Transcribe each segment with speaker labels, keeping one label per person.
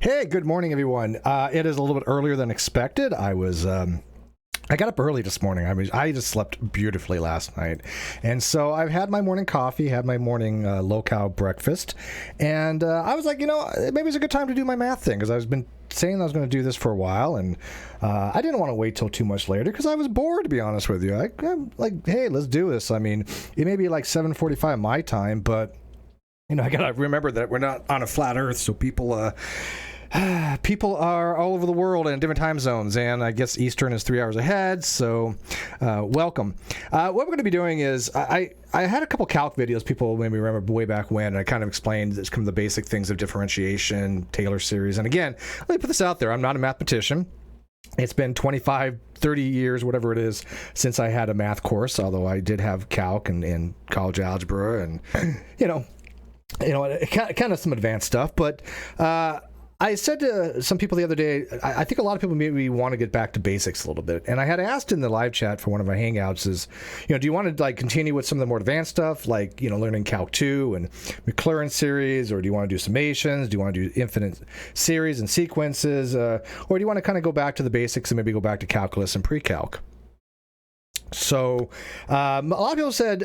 Speaker 1: Hey, good morning, everyone. It is a little bit earlier than expected. I got up early this morning. I just slept beautifully last night. And so I've had my morning coffee, had my morning low-cal breakfast, and I was like, maybe it's a good time to do my math thing, because I've been saying I was going to do this for a while, and I didn't want to wait till too much later, because I was bored, to be honest with you. I'm like, hey, let's do this. I mean, it may be like 7:45 my time, but, I got to remember that we're not on a flat earth, so people are all over the world in different time zones, and I guess Eastern is 3 hours ahead, so welcome. What we're going to be doing is, I had a couple calc videos people maybe remember way back when, and I kind of explained some of the basic things of differentiation, Taylor series, and again, let me put this out there, I'm not a mathematician. It's been 25, 30 years, whatever it is, since I had a math course, although I did have calc and college algebra and, kind of some advanced stuff, but I said to some people the other day, I think a lot of people maybe want to get back to basics a little bit. And I had asked in the live chat for one of my hangouts is, do you want to continue with some of the more advanced stuff, like, learning Calc 2 and Maclaurin series, or do you want to do summations? Do you want to do infinite series and sequences? Or do you want to kind of go back to the basics and maybe go back to calculus and pre-calc? So a lot of people said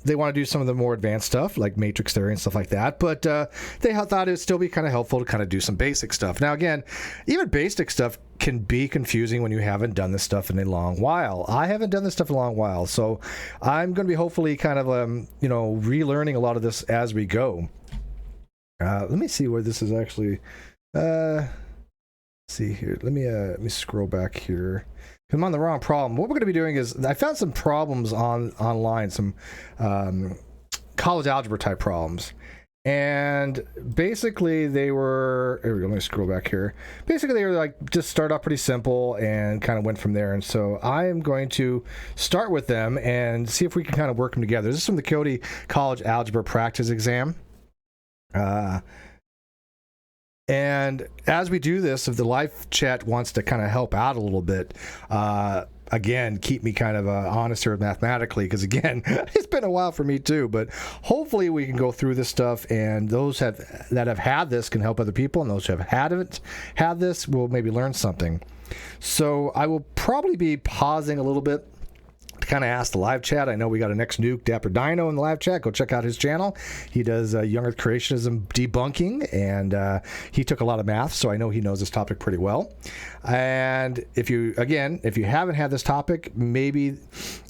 Speaker 1: they want to do some of the more advanced stuff like matrix theory and stuff like that, but they thought it would still be kind of helpful to kind of do some basic stuff. Now again, even basic stuff can be confusing when you haven't done this stuff in a long while. I haven't done this stuff in a long while, so I'm going to be hopefully kind of relearning a lot of this as we go. Let me see where this is actually. See here. Let me scroll back here. I'm on the wrong problem. What we're going to be doing is, I found some problems online, some college algebra type problems. And basically they were, here we go, let me scroll back here. Basically they were just start off pretty simple and kind of went from there. And so I am going to start with them and see if we can kind of work them together. This is from the KYOTE College Algebra Practice Exam. And as we do this, if the live chat wants to kind of help out a little bit, again, keep me kind of honest here mathematically, because again, it's been a while for me too, but hopefully we can go through this stuff, and those that have had this can help other people, and those who have had this will maybe learn something. So I will probably be pausing a little bit to kind of ask the live chat. I know we got a next nuke, Dapper Dino, in the live chat. Go check out his channel. He does young Earth creationism debunking, and he took a lot of math, so I know he knows this topic pretty well. And if you haven't had this topic, maybe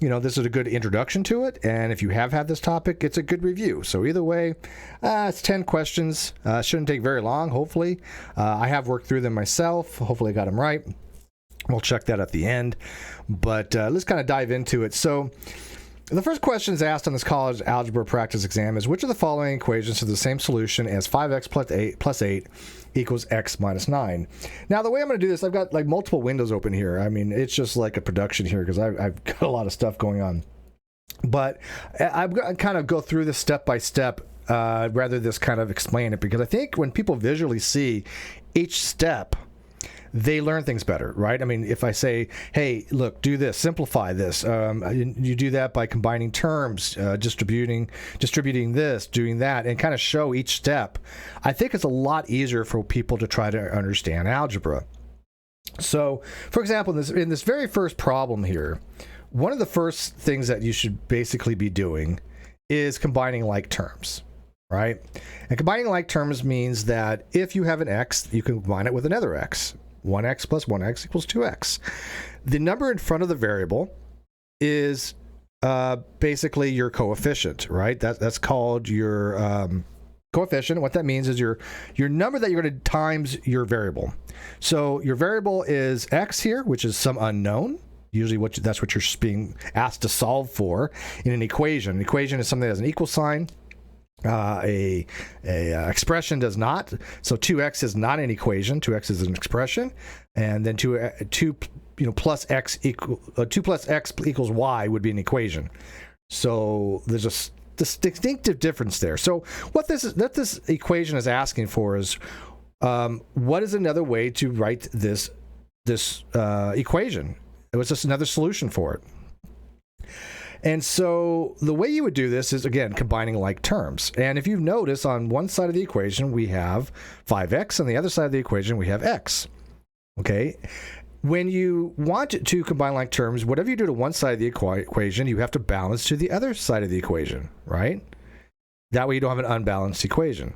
Speaker 1: this is a good introduction to it, and if you have had this topic, it's a good review. So either way, it's 10 questions. Shouldn't take very long, hopefully. I have worked through them myself. Hopefully I got them right. We'll check that at the end, but let's kind of dive into it. So the first question is asked on this college algebra practice exam is, which of the following equations have the same solution as 5x plus 8 equals x minus 9? Now, the way I'm going to do this, I've got multiple windows open here. I mean, it's just like a production here because I've got a lot of stuff going on. But I'm going to kind of go through this step by step rather than kind of explain it, because I think when people visually see each step, they learn things better, right? I mean, if I say, hey, look, do this, simplify this, you do that by combining terms, distributing this, doing that, and kind of show each step, I think it's a lot easier for people to try to understand algebra. So, for example, in this very first problem here, one of the first things that you should basically be doing is combining like terms, right? And combining like terms means that if you have an x, you can combine it with another x. 1x plus 1x equals 2x. The number in front of the variable is basically your coefficient, right? That's called your coefficient. What that means is your number that you're going to times your variable. So your variable is x here, which is some unknown. Usually that's what you're being asked to solve for in an equation. An equation is something that has an equal sign. A expression does not. So 2x is not an equation. 2x is an expression, and then 2 plus x equals y would be an equation. So there's a distinctive difference there. So what this equation is asking for is, what is another way to write this equation? It was just another solution for it. And so the way you would do this is, again, combining like terms. And if you notice, on one side of the equation, we have 5x. On the other side of the equation, we have x. Okay? When you want to combine like terms, whatever you do to one side of the equation, you have to balance to the other side of the equation, right? That way you don't have an unbalanced equation.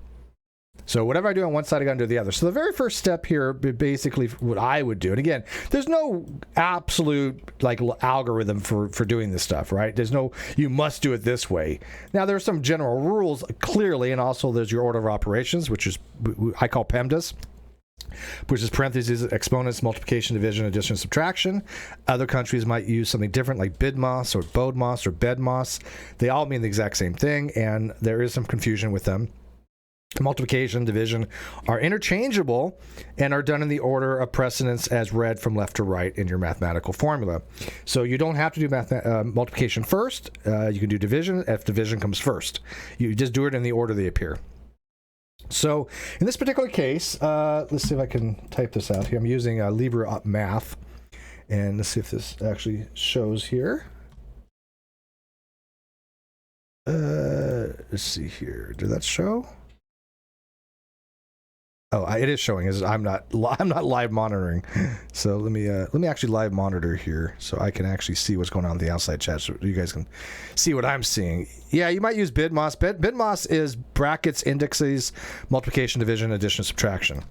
Speaker 1: So whatever I do on one side, I got to do the other. So the very first step here, basically what I would do, and again, there's no absolute like algorithm for doing this stuff, right? There's no, you must do it this way. Now there's some general rules, clearly, and also there's your order of operations, which is, I call PEMDAS, which is parentheses, exponents, multiplication, division, addition, subtraction. Other countries might use something different like BIDMOS or BODMOS or BEDMOS. They all mean the exact same thing, and there is some confusion with them. Multiplication, division are interchangeable and are done in the order of precedence as read from left to right in your mathematical formula. So you don't have to do multiplication first. You can do division if division comes first. You just do it in the order they appear. So in this particular case, let's see if I can type this out here. I'm using Libra Math, and let's see if this actually shows here. Let's see here. Did that show? Oh, it is showing. I'm not live monitoring. So let me actually live monitor here, so I can actually see what's going on in the outside chat, so you guys can see what I'm seeing. Yeah, you might use BIDMOS. BIDMOS is brackets, indexes, multiplication, division, addition, subtraction.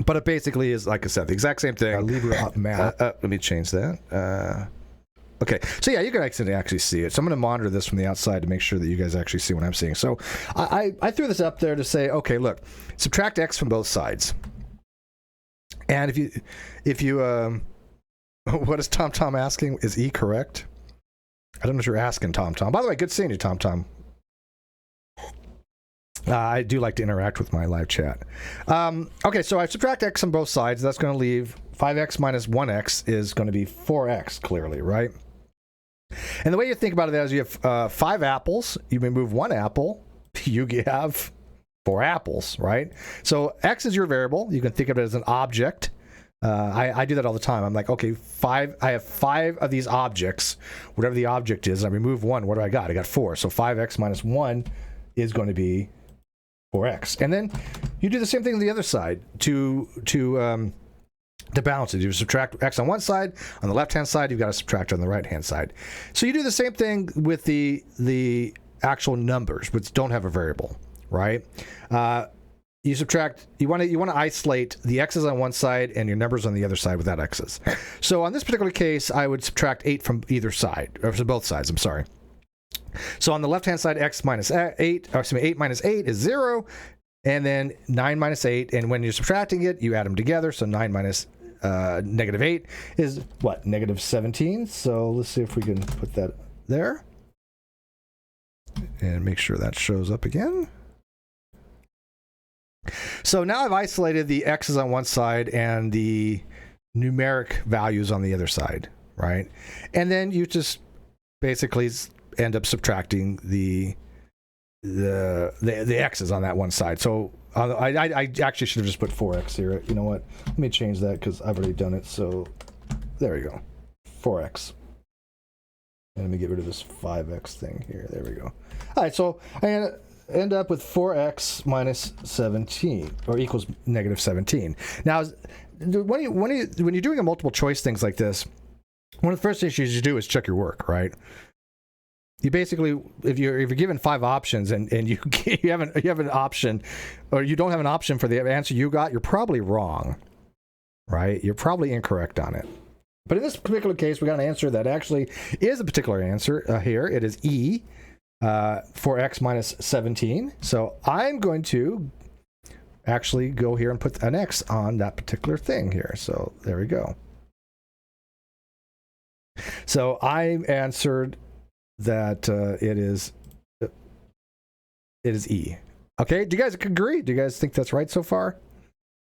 Speaker 1: But it basically is, like I said, the exact same thing. Let me change that. Okay, so yeah, you can actually see it. So I'm going to monitor this from the outside to make sure that you guys actually see what I'm seeing. So I threw this up there to say, okay, look, subtract x from both sides. And if you what is Tom asking? Is E correct? I don't know if you're asking Tom. By the way, good seeing you, Tom. I do like to interact with my live chat. Okay, so I subtract x on both sides. That's going to leave 5x minus 1x is going to be 4x, clearly, right? And the way you think about it is you have 5 apples. You remove 1 apple. You have 4 apples, right? So x is your variable. You can think of it as an object. I do that all the time. I'm like, okay, I have 5 of these objects. Whatever the object is, I remove 1. What do I got? I got 4. So 5x minus 1 is going to be 4x. And then you do the same thing on the other side to balance it. You subtract x on one side. On the left-hand side, you've got to subtract on the right-hand side. So you do the same thing with the actual numbers, which don't have a variable, right? You subtract. You want to isolate the x's on one side and your numbers on the other side without x's. So on this particular case, I would subtract 8 from either side, or from both sides. I'm sorry. So on the left-hand side, x minus 8, or excuse me, 8 minus 8 is 0, and then 9 minus 8, and when you're subtracting it, you add them together, so 9 minus negative 8 is what? Negative 17. So let's see if we can put that there. And make sure that shows up again. So now I've isolated the x's on one side and the numeric values on the other side, right? And then you just basically end up subtracting the x's on that one side. So I actually should have just put 4x here. You know what? Let me change that because I've already done it. So there we go. 4x. And let me get rid of this 5x thing here. There we go. All right, so I end up with 4x minus 17, or equals negative 17. Now, when you're doing a multiple choice things like this, one of the first things you do is check your work, right? You basically, if you're given 5 options and you have an option, or you don't have an option for the answer you got, you're probably wrong, right? You're probably incorrect on it. But in this particular case, we got an answer that actually is a particular answer here. It is E, 4x minus 17. So I'm going to actually go here and put an X on that particular thing here. So there we go. So I answered that it is E. Okay, do you guys agree? Do you guys think that's right so far?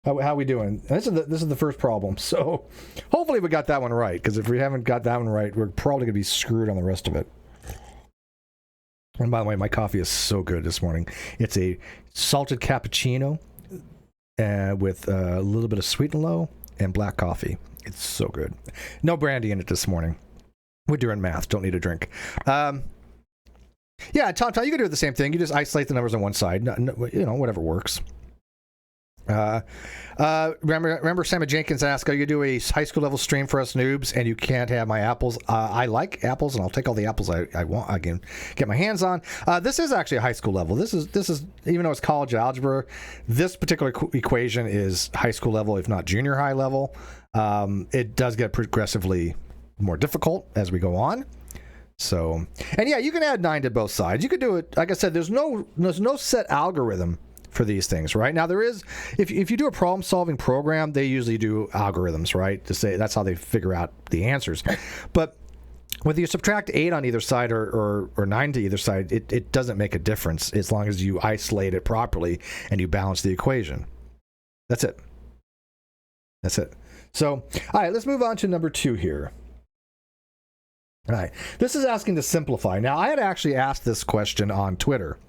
Speaker 1: How we doing? This is the first problem, so hopefully we got that one right, because if we haven't got that one right, we're probably going to be screwed on the rest of it. And by the way, my coffee is so good this morning. It's a salted cappuccino with a little bit of sweet and low and black coffee. It's so good. No brandy in it this morning. We're doing math. Don't need a drink. Yeah, Tom, you can do the same thing. You just isolate the numbers on one side. Whatever works. Remember Sammy Jenkins asked, "Are you do a high school level stream for us noobs, and you can't have my apples?" I like apples, and I'll take all the apples I want. I can get my hands on. This is actually a high school level. This is even though it's college algebra, this particular equation is high school level, if not junior high level. It does get progressively more difficult as we go on. So, and yeah, you can add 9 to both sides. You could do it. Like I said, there's no set algorithm for these things, right? Now there is, if you do a problem solving program, they usually do algorithms, right? To say that's how they figure out the answers. But whether you subtract 8 on either side or 9 to either side, it doesn't make a difference as long as you isolate it properly and you balance the equation. That's it. So, all right, let's move on to number 2 here. All right, this is asking to simplify. Now, I had actually asked this question on Twitter,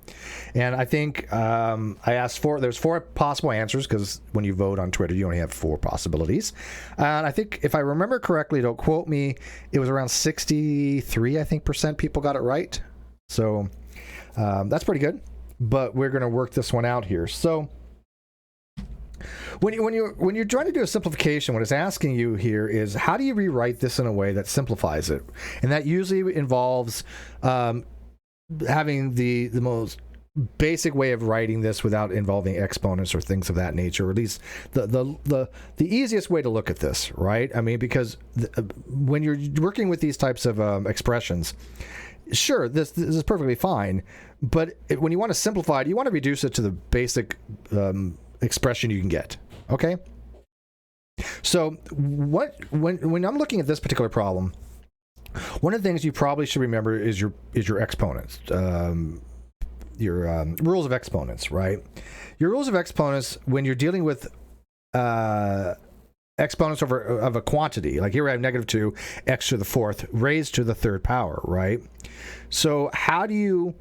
Speaker 1: and I think I asked there's 4 possible answers, because when you vote on Twitter, you only have 4 possibilities. And I think, if I remember correctly, don't quote me, it was around 63, I think, % people got it right. So that's pretty good, but we're going to work this one out here. So when you're trying to do a simplification, what it's asking you here is, how do you rewrite this in a way that simplifies it? And that usually involves having the most basic way of writing this without involving exponents or things of that nature, or at least the easiest way to look at this, right? I mean, because when you're working with these types of expressions, sure, this is perfectly fine, but when you want to simplify it, you want to reduce it to the basic expression you can get. Okay, so when I'm looking at this particular problem, one of the things you probably should remember is your exponents, your rules of exponents, right? Your rules of exponents, when you're dealing with exponents of a quantity, like here I have -2 x to the 4th raised to the 3rd power, right? So how do you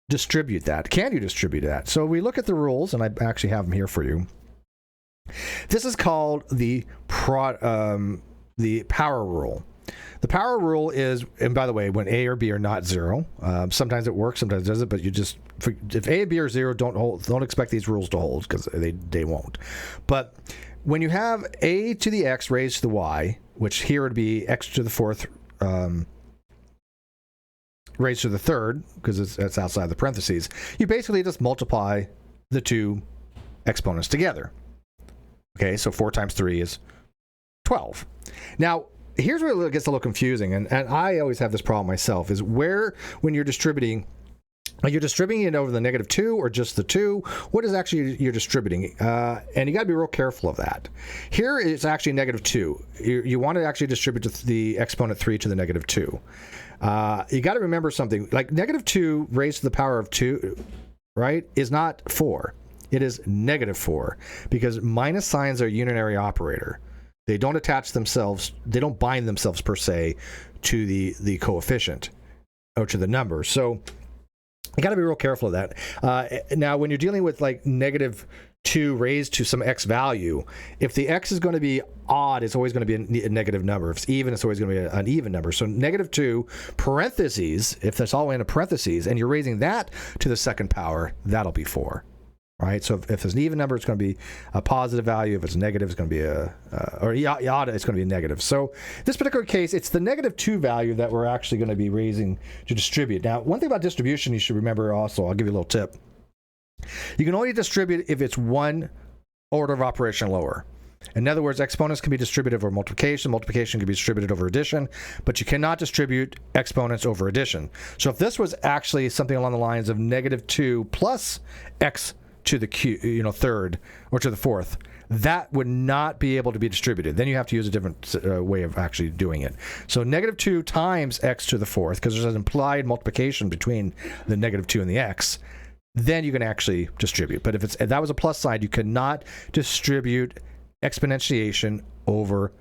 Speaker 1: distribute that? Can you distribute that? So we look at the rules, and I actually have them here for you. This is called the power rule. The power rule is, and by the way, when A or B are not 0, sometimes it works, sometimes it doesn't, but if A and B are 0, don't expect these rules to hold, because they won't. But when you have A to the x raised to the y, which here would be x to the 4th raised to the 3rd, because it's outside the parentheses, you basically just multiply the 2 exponents together. Okay, so 4 times 3 is 12. Now, here's where it gets a little confusing, and I always have this problem myself, is when you're distributing, are you distributing it over the -2 or just the 2? What is actually you're distributing? And you got to be real careful of that. Here it's actually -2. You want to actually distribute the exponent 3 to the -2. You got to remember something, like -2 raised to the power of 2, right, is not 4. It is -4, because minus signs are a unitary operator. They don't attach themselves, they don't bind themselves per se to the coefficient or to the number. So you got to be real careful of that. Now, when you're dealing with like -2 raised to some x value, if the x is going to be odd, it's always going to be a negative number. If it's even, it's always going to be an even number. So -2 parentheses, if that's all in a parentheses, and you're raising that to the 2nd power, that'll be 4. Right, so if it's an even number, it's going to be a positive value. If it's negative, it's going to be or odd, it's going to be a negative. So this particular case, it's the -2 value that we're actually going to be raising to distribute. Now, one thing about distribution you should remember also, I'll give you a little tip. You can only distribute if it's one order of operation lower. In other words, exponents can be distributed over multiplication. Multiplication can be distributed over addition, but you cannot distribute exponents over addition. So if this was actually something along the lines of -2 plus x to the 3rd or to the 4th, that would not be able to be distributed. Then you have to use a different way of actually doing it. So -2 times x to the 4th, because there's an implied multiplication between the -2 and the x, then you can actually distribute. But if that was a plus sign, you cannot distribute exponentiation over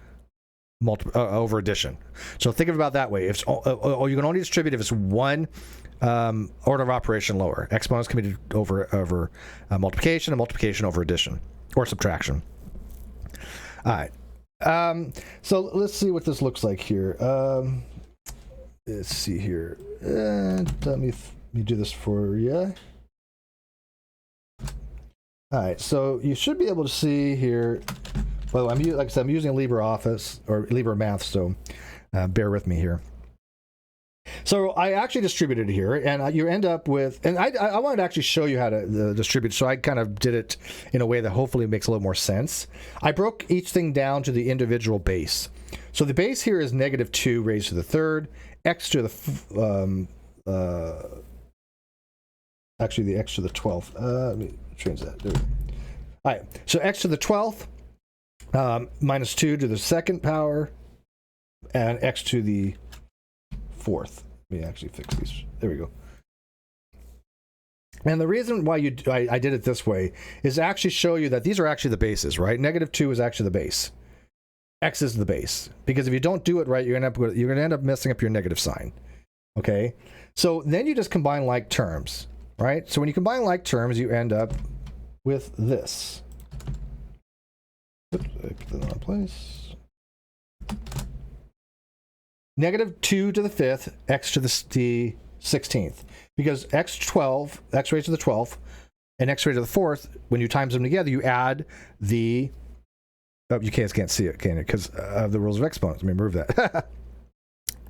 Speaker 1: addition. So think about it that way. If you can only distribute if it's one order of operation lower. Exponents can be over multiplication, and multiplication over addition or subtraction. All right. So let's see what this looks like here. let's see here. Let me do this for you. All right, so you should be able to see here. Well, like I said, I'm using LibreOffice or LibreMath, so bear with me here. So I actually distributed here, and you end up with, and I wanted to actually show you how to distribute, so I kind of did it in a way that hopefully makes a little more sense. I broke each thing down to the individual base. So the base here is -2 raised to the third, x to the, actually the x to the 12th. Let me change that. There we go. All right, so x to the 12th, -2 to the second power, and x to the 4th. Let me actually fix these. There we go. And the reason why I did it this way is to actually show you that these are actually the bases, right? -2 is actually the base. X is the base. Because if you don't do it right, you're going to end up messing up your negative sign. Okay? So then you just combine like terms, right? So when you combine like terms, you end up with this. Oops, I put that in the wrong place. -2 to the 5th, x to the 16th. Because x raised to the 12th, and x raised to the 4th, when you times them together, you add the... Oh, you can't see it, can you? Because of the rules of exponents. Let me move that.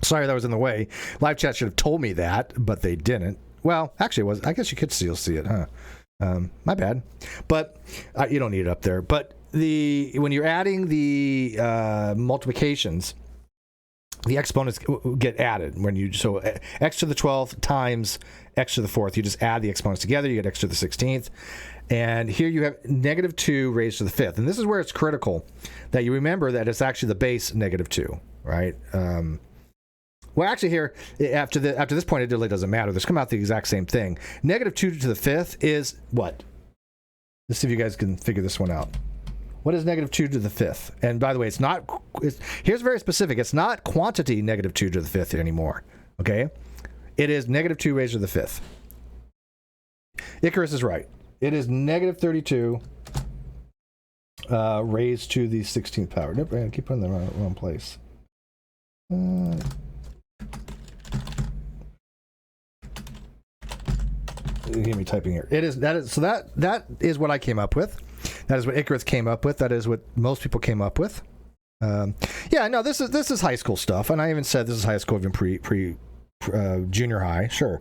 Speaker 1: Sorry, that was in the way. Live chat should have told me that, but they didn't. Well, actually, it was. I guess you could still see it, huh? My bad. But you don't need it up there. But when you're adding the multiplications, the exponents get added so x to the 12th times x to the 4th. You just add the exponents together. You get x to the 16th. And here you have -2 raised to the 5th. And this is where it's critical that you remember that it's actually the base -2, right? Well, actually here, after this point, it really doesn't matter. This come out the exact same thing. -2 to the 5th is what? Let's see if you guys can figure this one out. What is -2 to the 5th? And by the way, here's very specific. It's not quantity -2 to the 5th anymore, okay? It is -2 raised to the 5th. Icarus is right. It is -32 raised to the 16th power. Nope, I keep putting them in the wrong place. You hear me typing here. That is what I came up with. That is what Icarus came up with. That is what most people came up with. Yeah, no, this is high school stuff, and I even said this is high school, even pre junior high, sure.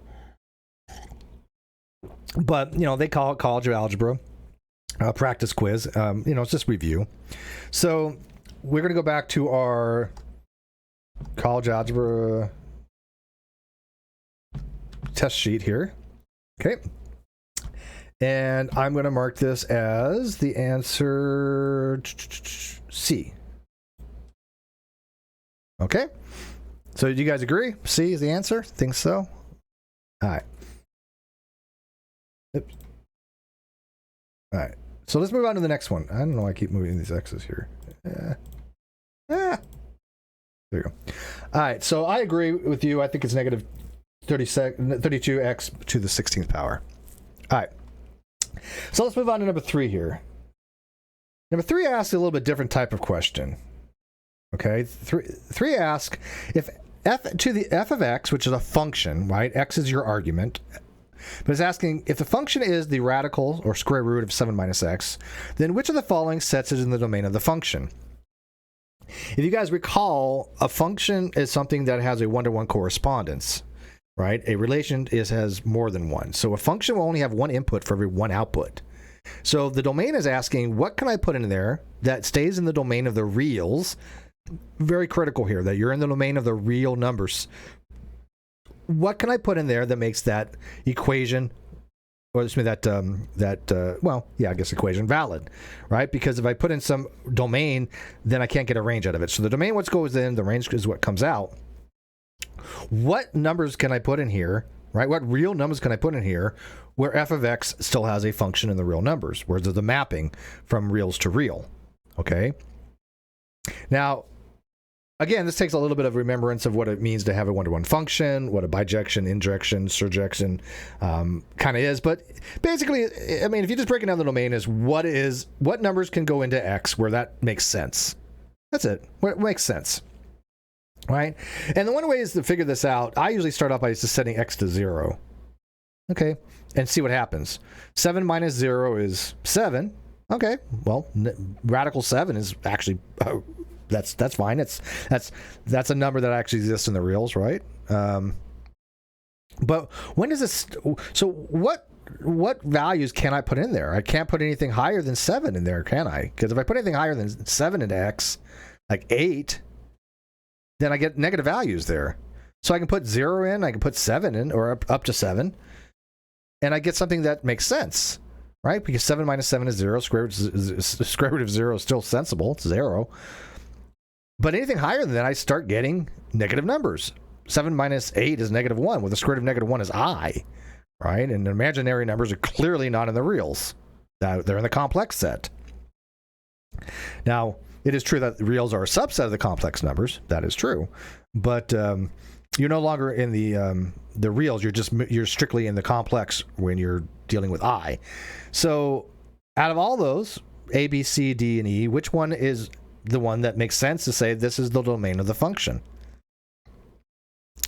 Speaker 1: But they call it college of algebra, practice quiz. It's just review. So we're going to go back to our college algebra test sheet here. Okay. And I'm going to mark this as the answer C. Okay. So do you guys agree? C is the answer? Think so? All right. Oops. All right. So let's move on to the next one. I don't know why I keep moving these X's here. There you go. All right. So I agree with you. I think it's -32x to the 16th power. All right. So let's move on to number 3 here. Number 3 asks a little bit different type of question. Okay, 3 asks if f to the f of x, which is a function, right? X is your argument, but it's asking if the function is the radical or square root of 7 minus x, then which of the following sets it in the domain of the function? If you guys recall, a function is something that has a 1-to-1 correspondence. Right? A relation has more than one. So a function will only have one input for every one output. So the domain is asking, what can I put in there that stays in the domain of the reals? Very critical here, that you're in the domain of the real numbers. What can I put in there that makes that equation, or excuse me, equation valid, right? Because if I put in some domain, then I can't get a range out of it. So the domain, what goes in, the range is what comes out. What numbers can I put in here, right? What real numbers can I put in here where f of x still has a function in the real numbers, where there's the mapping from reals to real, okay? Now, again, this takes a little bit of remembrance of what it means to have a 1-to-1 function, what a bijection, injection, surjection kind of is. But basically, I mean, if you just break it down the domain is what numbers can go into x where that makes sense. That's it. What makes sense. right? And the one way is to figure this out, I usually start off by just setting x to 0. Okay, and see what happens. 7 minus 0 is 7. Okay, well, radical 7 is actually that's fine. That's a number that actually exists in the reals, right? But when does this? So what values can I put in there? I can't put anything higher than 7 in there, can I? Because if I put anything higher than 7 into x, like 8, then I get negative values there. So I can put 0 in, I can put 7 in, or up to 7, and I get something that makes sense, right? Because 7 minus 7 is 0. Square root of 0 is still sensible. It's 0. But anything higher than that, I start getting negative numbers. 7 minus 8 is negative 1. Well, the square root of negative 1 is I, right? And imaginary numbers are clearly not in the reals. They're in the complex set. Now, it is true that the reals are a subset of the complex numbers. That is true. But you're no longer in the reals. You're strictly in the complex when you're dealing with I. So out of all those, A, B, C, D, and E, which one is the one that makes sense to say this is the domain of the function?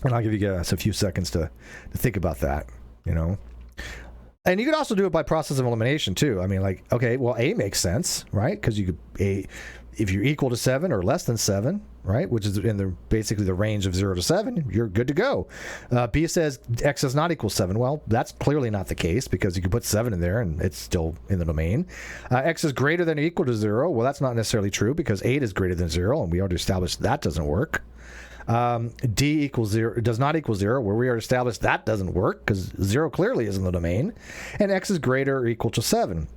Speaker 1: And I'll give you guys a few seconds to think about that, you know. And you could also do it by process of elimination too. I mean, like, okay, well, A makes sense, right? Because you could if you're equal to 7 or less than 7, right, which is in basically the range of 0 to 7, you're good to go. B says x does not equal 7. Well, that's clearly not the case because you could put 7 in there and it's still in the domain. X is greater than or equal to 0. Well, that's not necessarily true because 8 is greater than 0, and we already established that doesn't work. D equals 0 does not equal 0, where we already established that doesn't work because 0 clearly is in the domain, and x is greater or equal to 7.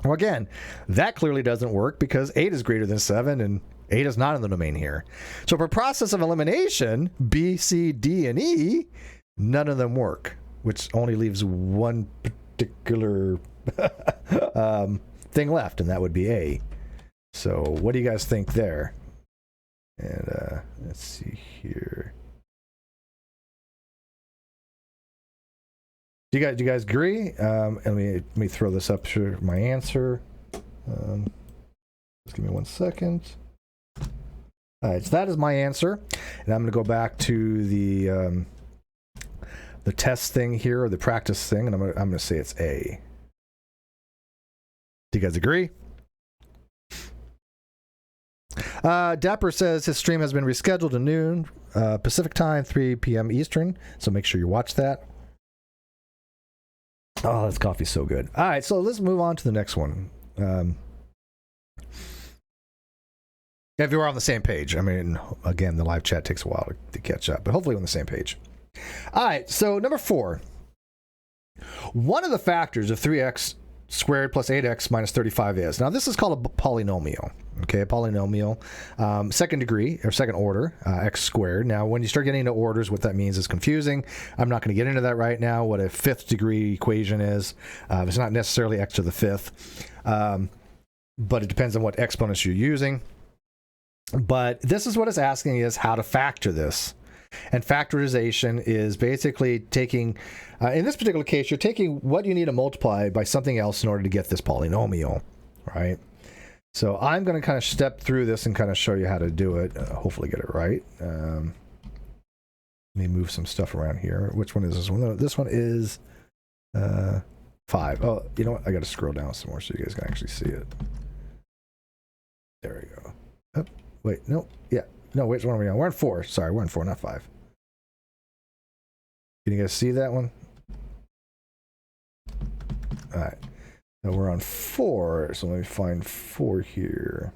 Speaker 1: Well, again, that clearly doesn't work because 8 is greater than 7, and 8 is not in the domain here. So for process of elimination, B, C, D, and E, none of them work, which only leaves one particular thing left, and that would be A. So what do you guys think there? And let's see here. Do you guys agree? And let me throw this up for my answer. Just give me 1 second. All right, so that is my answer, and I'm going to go back to the test thing here, or the practice thing, and I'm going to say it's A. Do you guys agree? Dapper says his stream has been rescheduled to noon Pacific time, 3 p.m. Eastern, so make sure you watch that. Oh, this coffee's so good. All right, so let's move on to the next one. If you're on the same page. I mean, again, the live chat takes a while to catch up, but hopefully we're on the same page. All right, so number 4. One of the factors of 3x squared plus 8x minus 35 is. Now, this is called a polynomial. Okay, a polynomial, second degree or second order, x squared. Now, when you start getting into orders, what that means is confusing. I'm not going to get into that right now, what a 5th degree equation is. It's not necessarily x to the 5th, but it depends on what exponents you're using. But this is what it's asking is how to factor this. And factorization is basically taking, in this particular case, you're taking what you need to multiply by something else in order to get this polynomial, right? So I'm going to kind of step through this and kind of show you how to do it. Hopefully get it right. Let me move some stuff around here. Which one is this one? This one is 5. Oh, you know what? I got to scroll down some more so you guys can actually see it. There we go. Oh, wait, no. Yeah. No, which one are we on? We're on 4. Sorry, we're on 4, not 5. Can you guys see that one? All right. Now we're on 4, so let me find 4 here.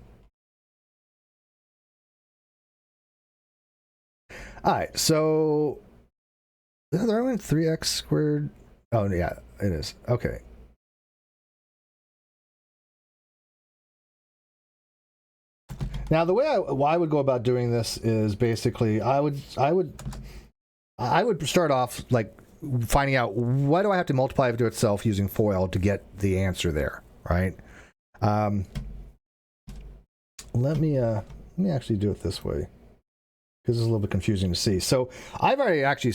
Speaker 1: All right, so is that the right one? 3x squared. Oh yeah, it is. Okay. Now the way I would go about doing this is basically I would start off like finding out what do I have to multiply to itself using FOIL to get the answer there, right? Let me actually do it this way because it's a little bit confusing to see. So I've already actually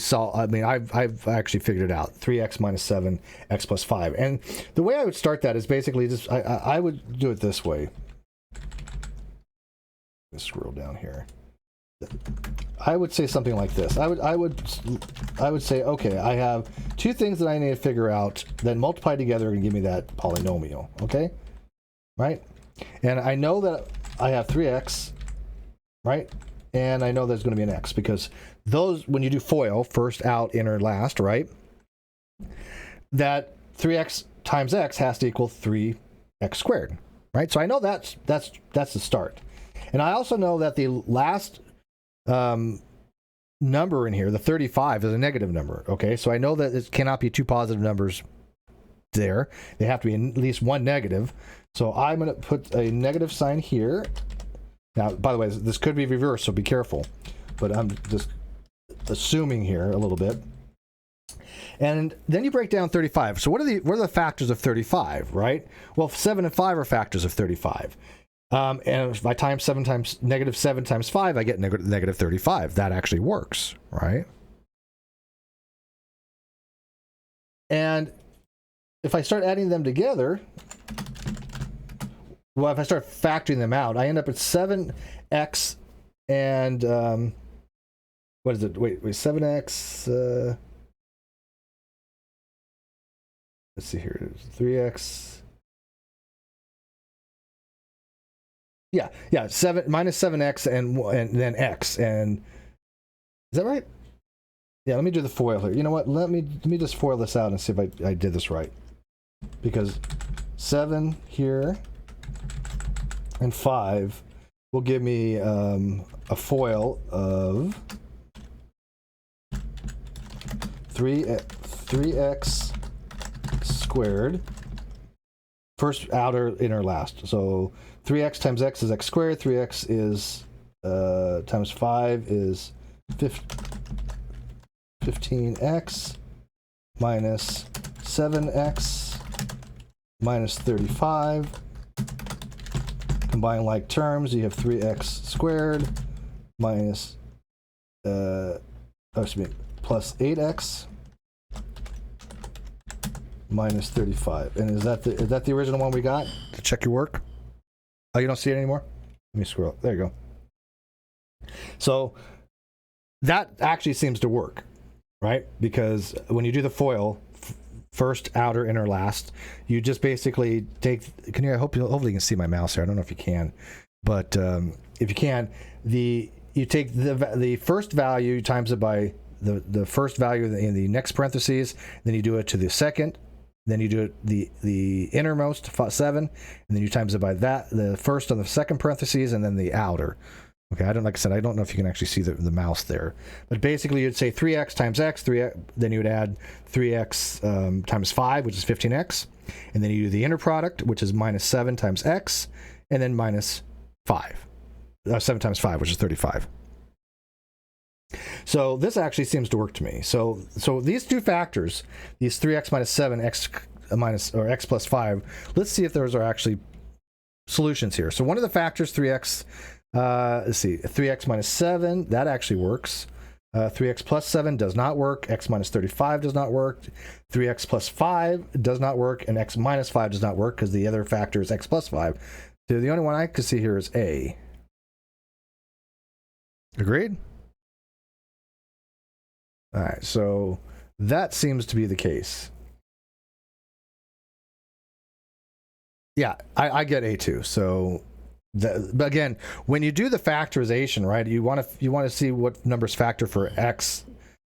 Speaker 1: I've actually figured it out. 3x minus 7, x plus 5. And the way I would start that is basically just I would do it this way. Let's scroll down here. I would say something like this. I would say, okay, I have two things that I need to figure out, then multiply together and give me that polynomial, okay? Right? And I know that I have 3x, right? And I know there's going to be an x, because those, when you do FOIL, first out, inner, last, right? That 3x times x has to equal 3x squared, right? So I know that's the start. And I also know that the last number in here, the 35, is a negative number, okay? So I know that it cannot be two positive numbers there. They have to be at least one negative. So I'm going to put a negative sign here. Now, by the way, this could be reversed, so be careful. But I'm just assuming here a little bit. And then you break down 35. So what are the factors of 35, right? Well, 7 and 5 are factors of 35. And if I times negative 7 times 5, I get negative 35. That actually works, right? And if I start adding them together, well, if I start factoring them out, I end up at 7x and, what is it? Wait, 7x, let's see here, 3x. Yeah, 7 minus 7x and then x. And is that right? Yeah, let me do the FOIL here. You know what? Let me just FOIL this out and see if I did this right. Because 7 here and 5 will give me a FOIL of 3x squared. First, outer, inner, last. So 3x times x is x squared. 3x is times 5 is 15x minus 7x minus 35. Combine like terms, you have 3x squared minus plus 8x minus 35. And is that the original one we got? To check your work? Oh, you don't see it anymore? Let me scroll. There you go. So that actually seems to work, right? Because when you do the FOIL, first, outer, inner, last, you just basically take, hopefully you can see my mouse here. I don't know if you can, but if you can, you take the first value times it by the first value in the next parentheses, then you do it to the second, then you do it the innermost 7, and then you times it by the first on the second parentheses, and then the outer. Okay, like I said, I don't know if you can actually see the mouse there, but basically you'd say 3x times x, then you would add 3x times 5, which is 15x, and then you do the inner product, which is minus 7 times x, and then minus 5. 7 times 5, which is 35. So this actually seems to work to me. So these two factors, these 3x minus 7, x minus, or x plus 5, let's see if those are actually solutions here. So one of the factors, 3x, let's see, 3x minus 7, that actually works. 3x plus 7 does not work. X minus 35 does not work. 3x plus 5 does not work. And x minus 5 does not work because the other factor is x plus 5. So the only one I could see here is A. Agreed? All right, so that seems to be the case. Yeah, I get A too. So, but again, when you do the factorization, right, you want to see what numbers factor for x,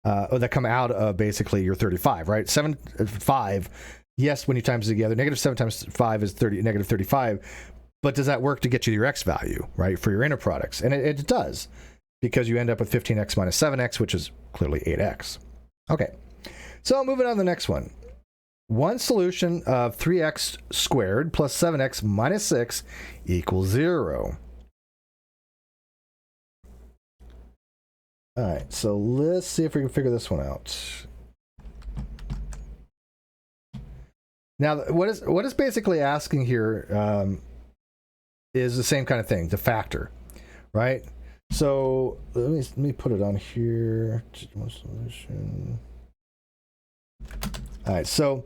Speaker 1: or that come out of basically your 35, right? 5. Yes, when you times it together, negative 7 times 5 is negative 35. But does that work to get you your x value, right, for your inner products? And it does, because you end up with 15x minus 7x, which is clearly 8x. Okay, so moving on to the next one. One solution of 3x squared plus 7x minus 6 equals 0. All right, so let's see if we can figure this one out. Now, what is basically asking here is the same kind of thing, the factor, right? So let me put it on here. One solution. All right, so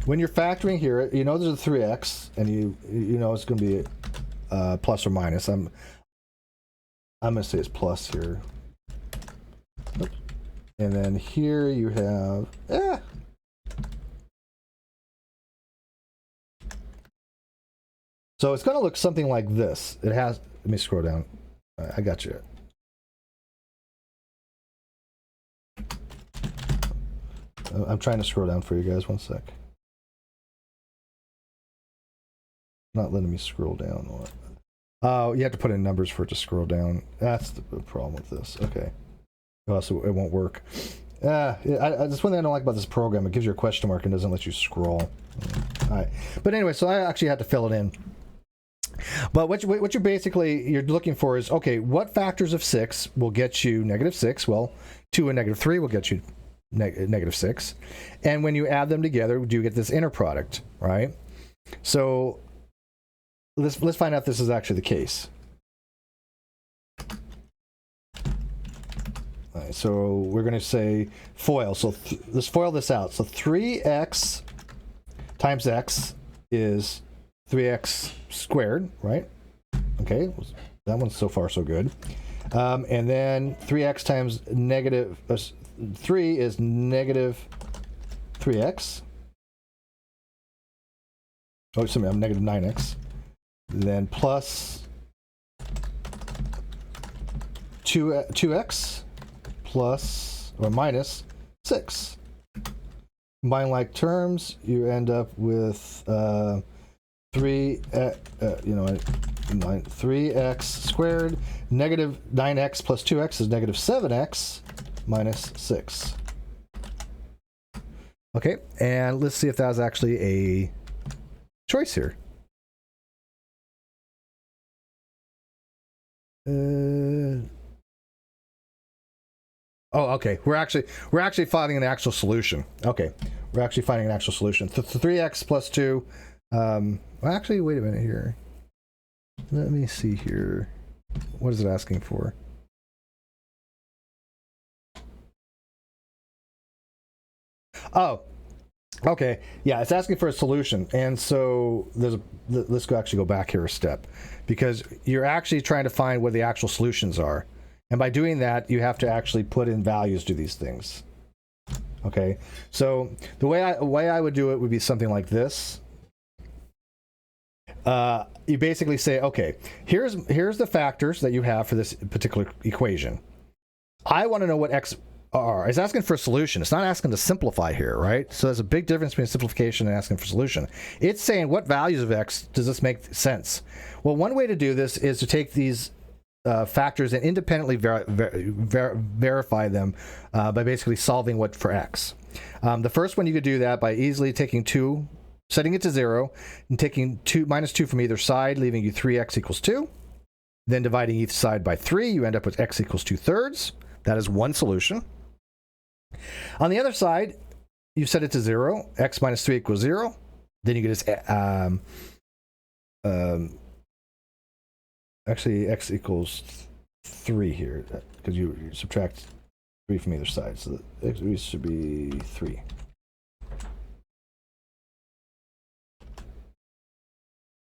Speaker 1: when you're factoring here, you know there's a 3x, and you know it's going to be plus or minus. I'm going to say it's plus here. Oops. And then here you have, so it's going to look something like this. It has, let me scroll down. I got you. I'm trying to scroll down for you guys. One sec. Not letting me scroll down. Oh, you have to put in numbers for it to scroll down. That's the problem with this. Okay. Oh, so it won't work. That's one thing I don't like about this program. It gives you a question mark and doesn't let you scroll. All right. But anyway, so I actually had to fill it in. But what you're looking for is, okay, what factors of 6 will get you -6? Well, 2 and -3 will get you -6. And when you add them together, do you get this inner product, right? So let's find out if this is actually the case. All right, so we're going to say FOIL. So let's FOIL this out. So 3x times x is 3x squared, right? Okay, that one's so far so good. And then 3x times negative 3 is -3x. Oh, sorry, I'm -9x. Then plus 2x plus or minus 6. Combine like terms, you end up with 3x squared. -9x plus 2x is -7x minus 6. Okay, and let's see if that was actually a choice here. Oh, okay. We're actually finding an actual solution. Okay, we're actually finding an actual solution. 3x plus 2. Well, actually, wait a minute here. Let me see here. What is it asking for? Oh, okay. Yeah, it's asking for a solution. And so let's actually go back here a step, because you're actually trying to find what the actual solutions are. And by doing that, you have to actually put in values to these things. Okay, so the way I would do it would be something like this. You basically say, okay, here's the factors that you have for this particular equation. I want to know what x are. It's asking for a solution. It's not asking to simplify here, right? So there's a big difference between simplification and asking for solution. It's saying, what values of x does this make sense? Well, one way to do this is to take these factors and independently verify them by basically solving what for x. The first one, you could do that by easily taking 2, setting it to 0, and taking -2 from either side, leaving you 3x equals 2. Then dividing each side by 3, you end up with x equals 2/3. That is one solution. On the other side, you set it to 0, x minus 3 equals 0. Then you get this, actually x equals 3 here, because you subtract 3 from either side, so x should be 3.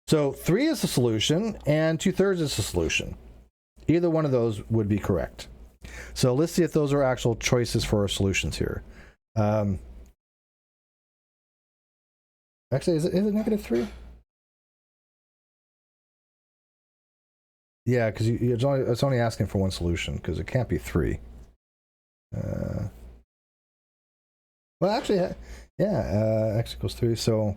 Speaker 1: So 3 is the solution, and 2/3 is the solution. Either one of those would be correct. So let's see if those are actual choices for our solutions here. Actually, is it -3? Yeah, because it's only asking for one solution, because it can't be 3. Well, actually, yeah, x equals 3. So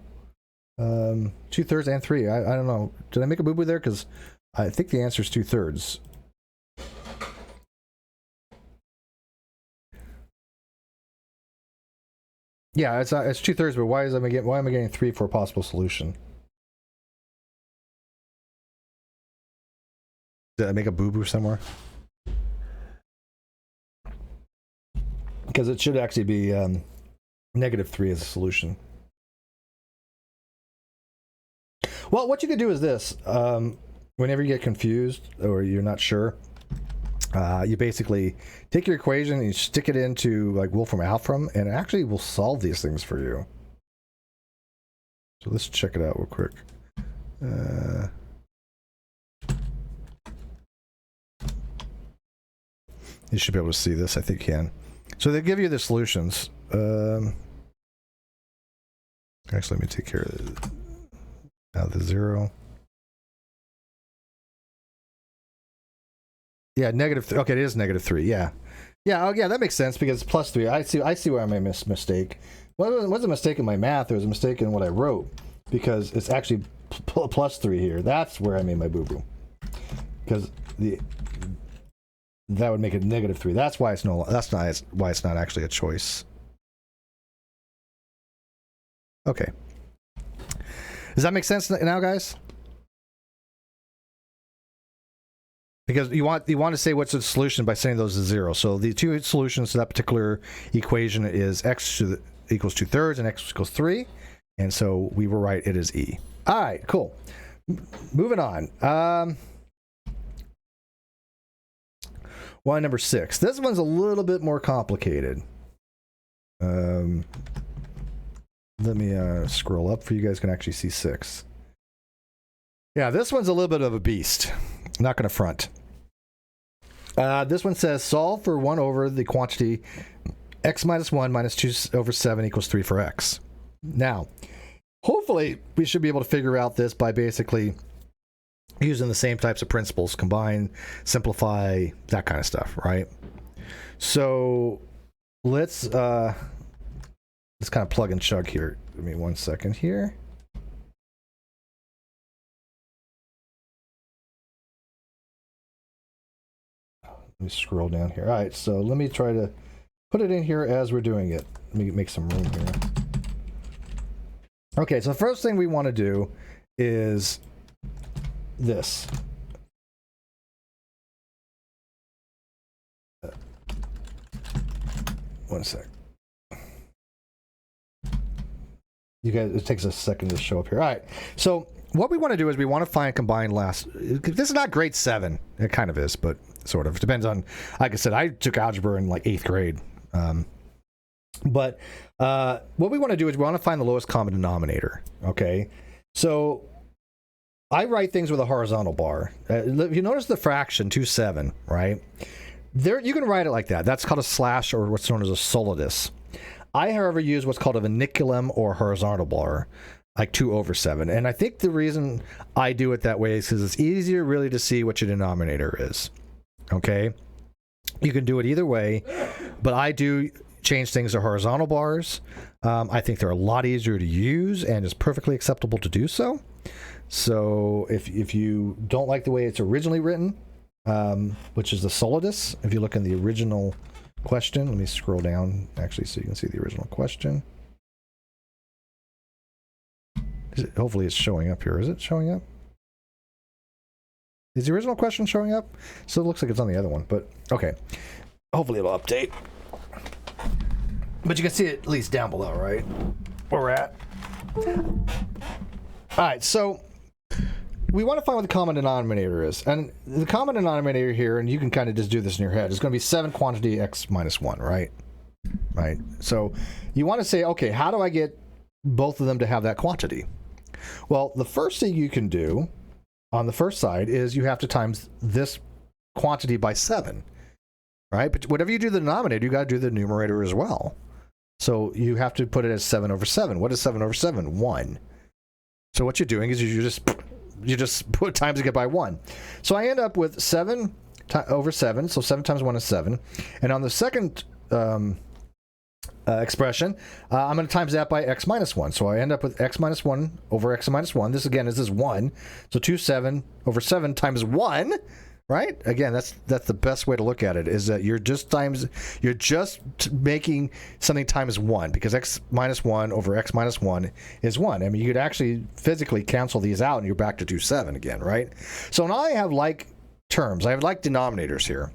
Speaker 1: 2/3 and 3. I don't know. Did I make a boo-boo there? Because I think the answer is 2/3. Yeah, it's 2/3, but why am I getting 3 for a possible solution? Did I make a boo-boo somewhere? Because it should actually be -3 as a solution. Well, what you could do is this. Whenever you get confused or you're not sure, you basically take your equation and you stick it into like Wolfram Alpha, and it actually will solve these things for you. So let's check it out real quick. You should be able to see this. I think you can. So they give you the solutions. Actually, let me take care of the 0. Yeah, -3. Okay, it is -3. Yeah. Yeah, oh, yeah, that makes sense because it's +3. I see where I made a mistake. Well, it wasn't a mistake in my math. It was a mistake in what I wrote because it's actually +3 here. That's where I made my boo-boo. Because that would make it -3. That's why it's why it's not actually a choice. Okay. Does that make sense now, guys? Because you want to say what's the solution by setting those to 0. So the two solutions to that particular equation is x equals 2/3 and x equals 3. And so we were right. It is E. All right, cool. Moving on. Line number 6. This one's a little bit more complicated. Let me scroll up for you guys can actually see 6. Yeah, this one's a little bit of a beast. Not going to front. This one says solve for 1 over the quantity x minus 1 minus 2/7 equals 3 for x. Now, hopefully we should be able to figure out this by basically using the same types of principles, combine, simplify, that kind of stuff, right? So let's kind of plug and chug here. Give me 1 second here. Let me scroll down here. All right, so let me try to put it in here as we're doing it. Let me make some room here. Okay, so the first thing we want to do is this. One sec. You guys, it takes a second to show up here. All right, so what we want to do is we want to find combined last. This is not grade 7. It kind of is, but sort of. It depends on, like I said, I took algebra in like 8th grade. But what we want to do is we want to find the lowest common denominator. Okay, so I write things with a horizontal bar. If you notice the fraction 2/7, right? There, you can write it like that. That's called a slash, or what's known as a solidus. I, however, use what's called a vinculum or horizontal bar, like 2/7. And I think the reason I do it that way is because it's easier really to see what your denominator is. Okay? You can do it either way, but I do change things to horizontal bars. I think they're a lot easier to use, and it's perfectly acceptable to do so. So if you don't like the way it's originally written, which is the solidus, if you look in the original question, let me scroll down actually so you can see the original question. Hopefully it's showing up here. Is it showing up? Is the original question showing up? So it looks like it's on the other one, but okay. Hopefully it'll update. But you can see it at least down below, right? Where we're at. All right, so we want to find what the common denominator is. And the common denominator here, and you can kind of just do this in your head, is going to be 7 quantity x minus 1, right? Right. So you want to say, okay, how do I get both of them to have that quantity? Well, the first thing you can do on the first side is you have to times this quantity by 7, right? But whatever you do the denominator, you got to do the numerator as well. So you have to put it as 7/7. What is 7/7? 1. So what you're doing is you just put times it by 1. So I end up with 7/7. So 7 times 1 is 7. And on the second expression, I'm going to times that by x minus 1. So I end up with x minus 1 over x minus 1. This again is 1. So 2/7/7 times 1. Right? Again, that's the best way to look at it, is that you're just making something times 1, because x minus 1 over x minus 1 is 1. I mean, you could actually physically cancel these out and you're back to 2/7 again, right? So now I have like terms. I have like denominators here.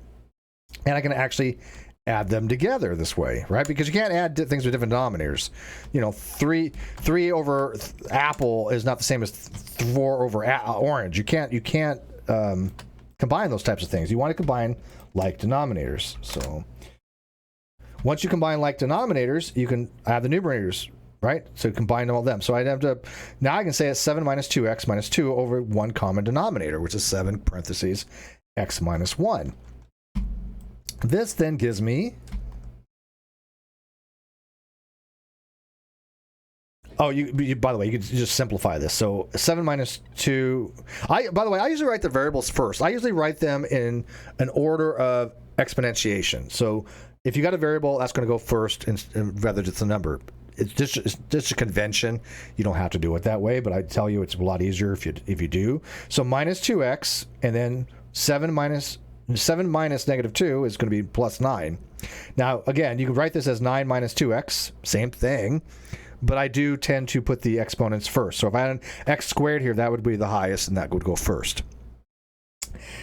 Speaker 1: And I can actually add them together this way, right? Because you can't add things with different denominators. You know, 3 over apple is not the same as 4 over orange. You can't combine those types of things. You want to combine like denominators. So once you combine like denominators, you can add the numerators, right? So combine all them. So I'd have to, now I can say it's 7 minus 2x minus 2 over one common denominator, which is 7 parentheses x minus 1. This then gives me, oh, you by the way, you could just simplify this. So 7 minus 2, by the way, I usually write the variables first. I usually write them in an order of exponentiation. So if you got a variable, that's going to go first, and rather just a number. It's just a convention. You don't have to do it that way, but I tell you it's a lot easier if you do. So minus 2x, and then 7 minus negative 2 is going to be plus 9. Now, again, you can write this as 9 minus 2x, same thing, but I do tend to put the exponents first. So if I had an x squared here, that would be the highest, and that would go first.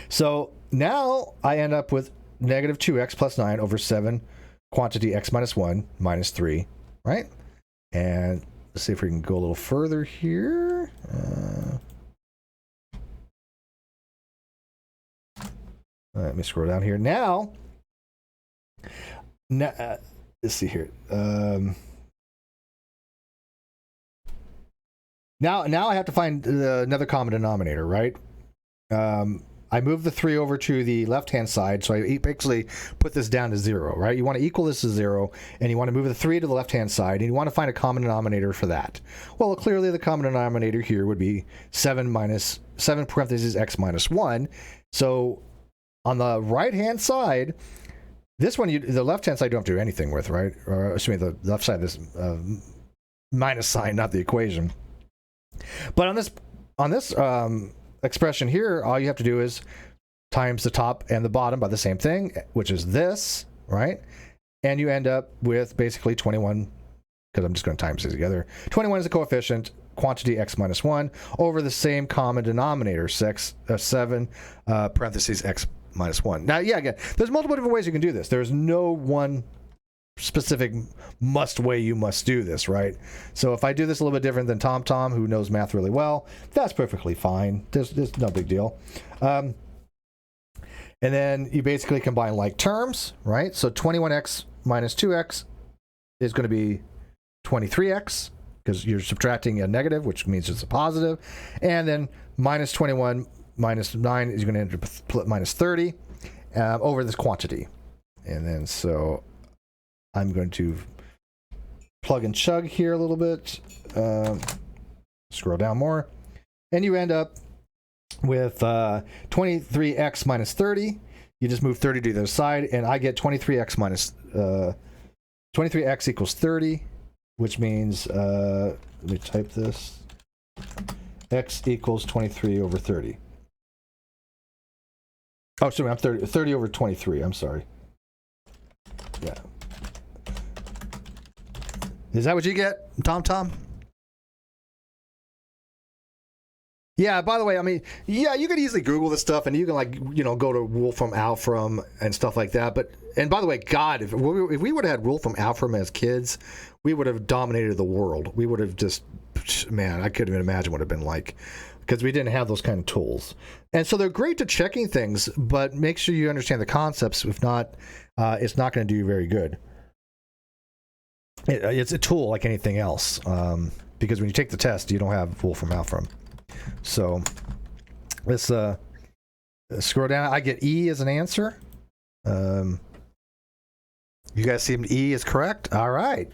Speaker 1: So now I end up with negative 2x plus 9 over 7 quantity x minus 1 minus 3, right? And let's see if we can go a little further here. Let me scroll down here. Now let's see here. Now I have to find another common denominator, right? I move the 3 over to the left-hand side, so I basically put this down to 0, right? You want to equal this to 0, and you want to move the 3 to the left-hand side, and you want to find a common denominator for that. Well, clearly the common denominator here would be 7 parentheses x minus 1. So on the right-hand side, this one, the left-hand side you don't have to do anything with, right? Or excuse me, the left side, this minus sign, not the equation. But on this expression here, all you have to do is times the top and the bottom by the same thing, which is this, right? And you end up with basically 21, because I'm just going to times these together. 21 is the coefficient, quantity x minus 1, over the same common denominator, 7 parentheses x minus 1. Now, yeah, again, there's multiple different ways you can do this. There's no one specific way you must do this, right? So if I do this a little bit different than Tom, who knows math really well, that's perfectly fine. There's no big deal. And then you basically combine like terms, right? So 21x minus 2x is going to be 23x, because you're subtracting a negative, which means it's a positive. And then minus 21 minus 9 is going to end up with minus 30 over this quantity. And then so I'm going to plug and chug here a little bit. Scroll down more. And you end up with 23x minus 30. You just move 30 to the other side, and I get 23x minus 23x equals 30, which means, let me type this, x equals 23 over 30. Oh, sorry, I'm 30 over 23, I'm sorry. Yeah. Is that what you get, Tom? Yeah, by the way, I mean, yeah, you could easily Google this stuff, and you can, like, you know, go to Wolfram, Alfram, and stuff like that. But, and by the way, God, if we would have had Wolfram, Alfram as kids, we would have dominated the world. We would have just, man, I couldn't even imagine what it would have been like, because we didn't have those kind of tools. And so they're great to checking things, but make sure you understand the concepts. If not, it's not going to do you very good. It's a tool like anything else, because when you take the test, you don't have Wolfram, Alfram. So let's scroll down. I get E as an answer. You guys see E is correct? All right.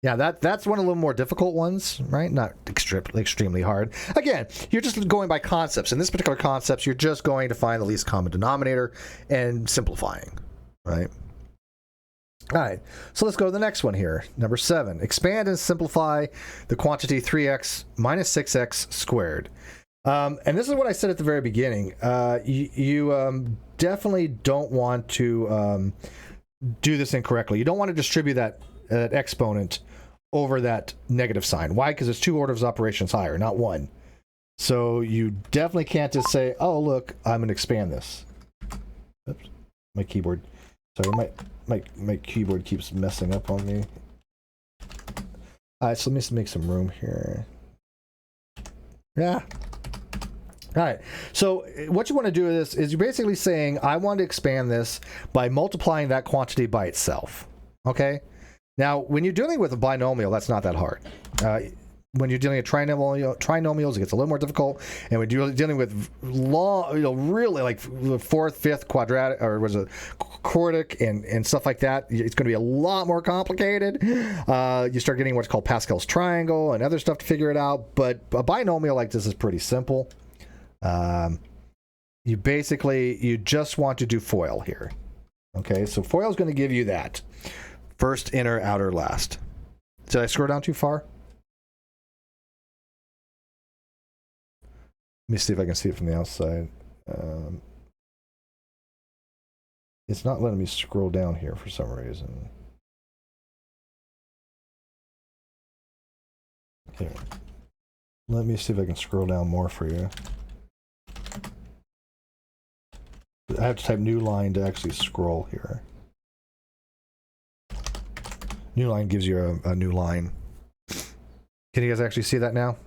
Speaker 1: Yeah, that's one of the little more difficult ones, right? Not extremely hard. Again, you're just going by concepts. In this particular concepts, you're just going to find the least common denominator and simplifying, right? All right, so let's go to the next one here. Number 7, expand and simplify the quantity 3x minus 6x squared. And this is what I said at the very beginning. You definitely don't want to do this incorrectly. You don't want to distribute that exponent over that negative sign. Why? Because it's 2 orders of operations higher, not 1. So you definitely can't just say, oh, look, I'm going to expand this. Oops, my keyboard. Sorry, my keyboard keeps messing up on me. All right, so let me just make some room here. Yeah. All right, so what you want to do with this is you're basically saying, I want to expand this by multiplying that quantity by itself, okay? Now, when you're dealing with a binomial, that's not that hard. when you're dealing with trinomials, it gets a little more difficult. And when you're dealing with long, really like the fourth, fifth quadratic, or was it quartic and stuff like that, it's going to be a lot more complicated. You start getting what's called Pascal's triangle and other stuff to figure it out. But a binomial like this is pretty simple. You just want to do FOIL here. Okay, so FOIL is going to give you that. First, inner, outer, last. Did I scroll down too far? Let me see if I can see it from the outside. It's not letting me scroll down here for some reason. Here. Let me see if I can scroll down more for you. I have to type new line to actually scroll here. New line gives you a new line. Can you guys actually see that now?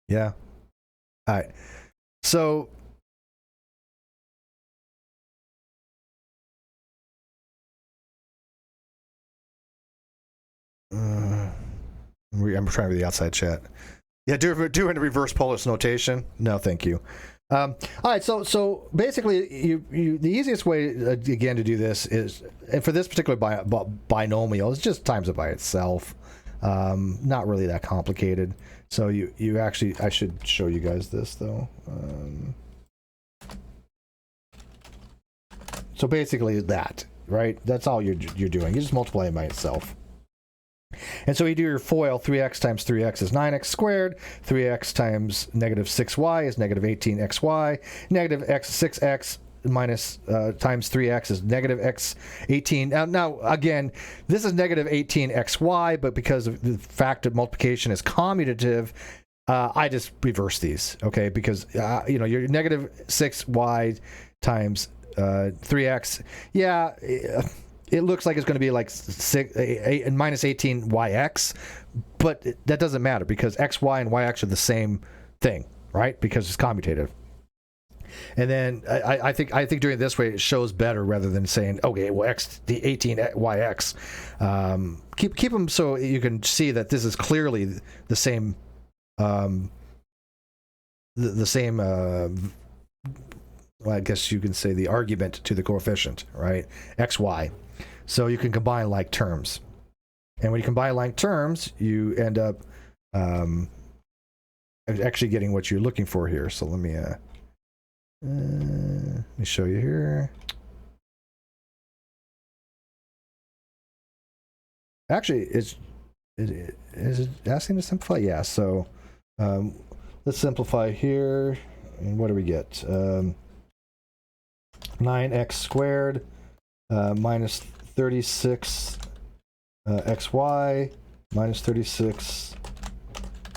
Speaker 1: Yeah. All right. So I'm trying to be the outside chat. Yeah, do in reverse Polish notation. No, thank you. All right, so basically, the easiest way again to do this is, and for this particular binomial, is just times it by itself. Not really that complicated. So you actually, I should show you guys this though. So basically that, right? That's all you're doing. You just multiply it by itself. And so you do your FOIL. 3x times 3x is 9x squared. 3x times negative 6y is negative 18xy. Negative 6x minus times 3x is negative x 18. Now again, this is negative 18xy, but because of the fact that multiplication is commutative, I just reverse these, okay? Because your negative 6y times 3x, yeah. It looks like it's going to be like minus 18yx, but that doesn't matter because xy and yx are the same thing, right? Because it's commutative. And then I think doing it this way, it shows better rather than saying, okay, well, the 18yx. Keep them so you can see that this is clearly the same. The same. Well, I guess you can say the argument to the coefficient, right? xy. So you can combine like terms. And when you combine like terms, you end up actually getting what you're looking for here. So let me show you here. Actually, is it asking to simplify? Yeah, so let's simplify here. And what do we get? 9x squared minus 36 xy minus 36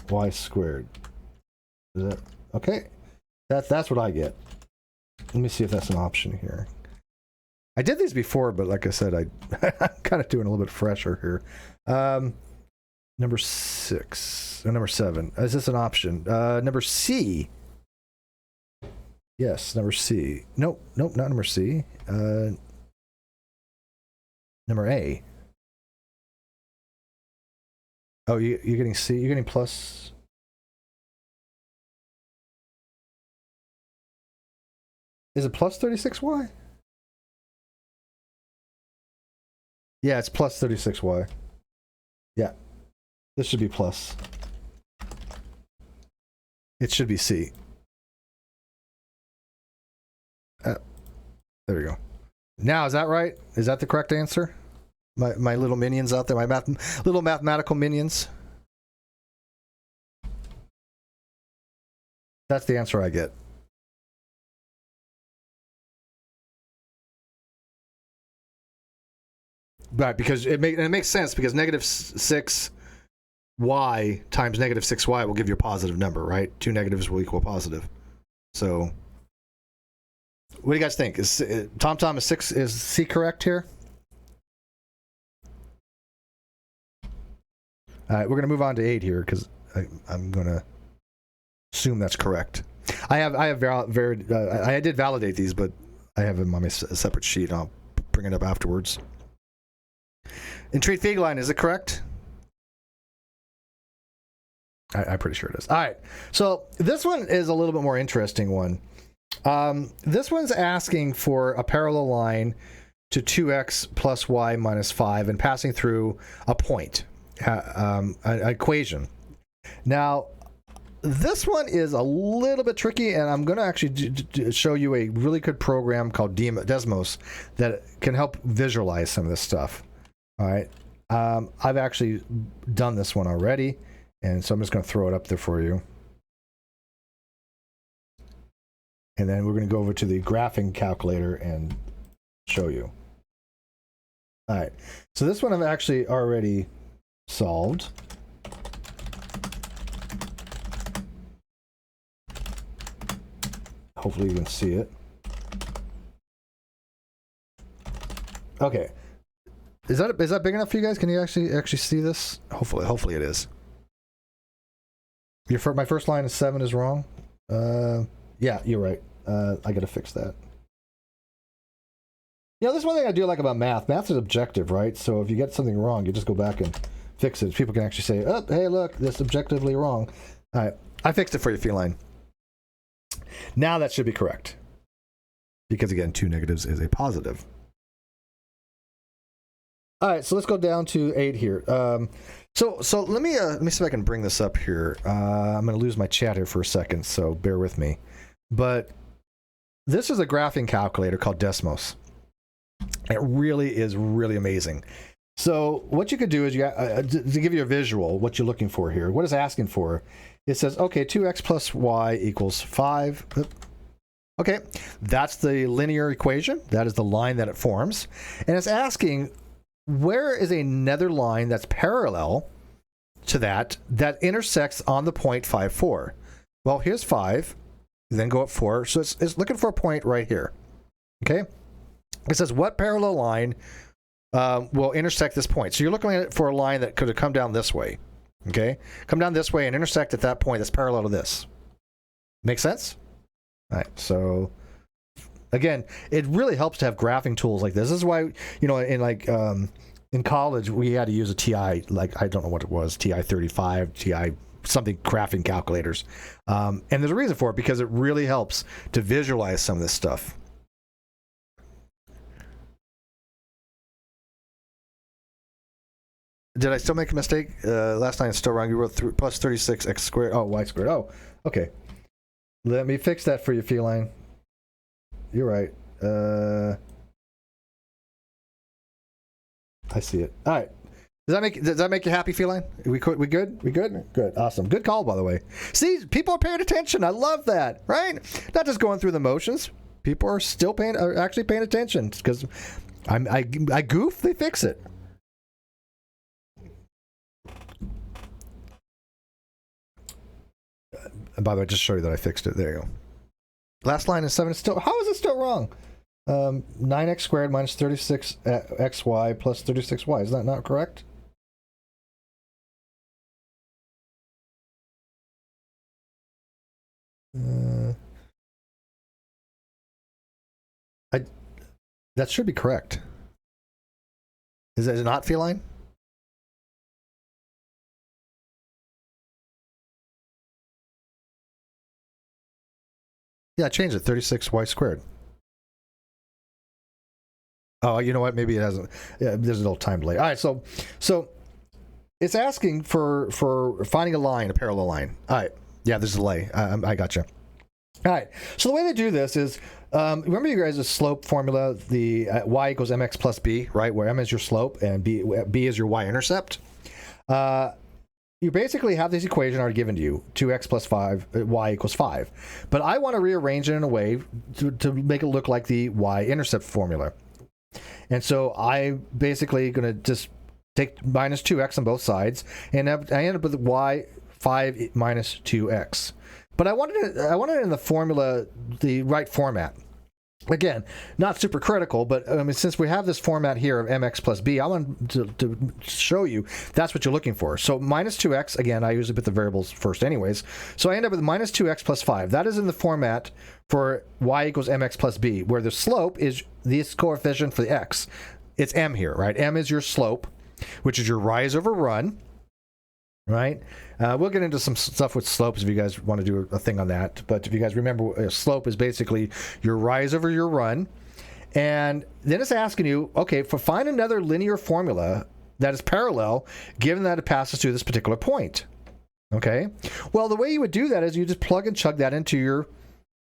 Speaker 1: y squared. Is that okay? That's what I get. Let me see if that's an option here. I did these before, but like I said, I'm kind of doing a little bit fresher here. Number 6 or number 7. Is this an option? Number C. Yes, number C. Nope, not number C. Number A. Oh, you're getting C. You're getting plus. Is it plus 36y? Yeah, it's plus 36y. Yeah, this should be plus. It should be C. There we go. Now, is that right? Is that the correct answer? My little minions out there, my little mathematical minions. That's the answer I get. Right, because it makes sense because negative 6y times negative 6y will give you a positive number, right? Two negatives will equal positive. So, what do you guys think? Is Tom is 6? Is C correct here? All right, we're going to move on to 8 here because I'm going to assume that's correct. I did validate these, but I have them on my separate sheet. I'll bring it up afterwards. Intrigued line, is it correct? I'm pretty sure it is. All right. So this one is a little bit more interesting one. This one's asking for a parallel line to 2x plus y minus 5 and passing through a point, an equation. Now, this one is a little bit tricky, and I'm going to actually show you a really good program called Desmos that can help visualize some of this stuff. All right. I've actually done this one already, and so I'm just going to throw it up there for you. And then we're going to go over to the graphing calculator and show you. All right. So this one I've actually already solved. Hopefully you can see it. Okay. Is that big enough for you guys? Can you actually see this? Hopefully it is. My first line of 7 is wrong. Yeah, you're right. I gotta fix that. You know, this is one thing I do like about math. Math is objective, right? So if you get something wrong, you just go back and fix it. People can actually say, oh, hey, look, this is objectively wrong. All right, I fixed it for you, feline. Now that should be correct. Because again, 2 negatives is a positive. All right, so let's go down to 8 here. So let me see if I can bring this up here. I'm going to lose my chat here for a second, so bear with me. But this is a graphing calculator called Desmos. It really is really amazing. So what you could do is, to give you a visual, what you're looking for here, what it's asking for, it says, okay, 2x plus y equals 5. Okay, that's the linear equation. That is the line that it forms. And it's asking, where is another line that's parallel to that intersects on the point 5, 4? Well, here's 5, then go up 4. So it's looking for a point right here. Okay? It says, what parallel line will intersect this point? So you're looking at it for a line that could have come down this way. Okay? Come down this way and intersect at that point that's parallel to this. Make sense? All right. So, again, it really helps to have graphing tools like this. This is why, in college, we had to use a TI, like, I don't know what it was, TI 35, TI something graphing calculators. And there's a reason for it, because it really helps to visualize some of this stuff. Did I still make a mistake? Last time it's still wrong. You wrote plus 36x squared. Oh, y squared. Oh, okay. Let me fix that for you, feline. You're right. I see it. All right. Does that make you happy, feline? We good? We good? Good. Awesome. Good call, by the way. See, people are paying attention. I love that. Right? Not just going through the motions. People are still actually paying attention, because I goof, they fix it. And by the way, just show you that I fixed it. There you go. Last line is 7. How is it still wrong? 9x squared minus 36xy plus 36y. Is that not correct? That should be correct. Is it not, feline? Yeah, change it. 36y squared. Oh, you know what? Maybe it hasn't. Yeah, there's a little time delay. All right, so it's asking for finding a line, a parallel line. All right. Yeah, there's a delay. I gotcha. All right. So the way they do this is, remember you guys' slope formula, the y equals mx plus b, right? Where m is your slope and b is your y-intercept. You basically have this equation already given to you, 2x plus 5, y equals 5. But I want to rearrange it in a way to make it look like the y-intercept formula. And so I'm basically going to just take minus 2x on both sides, and I end up with y 5 minus 2x. But I wanted it in the formula, the right format. Again, not super critical, but since we have this format here of mx plus b, I want to show you that's what you're looking for. So minus 2x, again, I usually put the variables first anyways. So I end up with minus 2x plus 5. That is in the format for y equals mx plus b, where the slope is this coefficient for the x. It's m here, right? M is your slope. which is your rise over run, right? We'll get into some stuff with slopes if you guys want to do a thing on that. But if you guys remember, a slope is basically your rise over your run. And then it's asking you, okay, find another linear formula that is parallel, given that it passes through this particular point. Okay? Well, the way you would do that is you just plug and chug that into your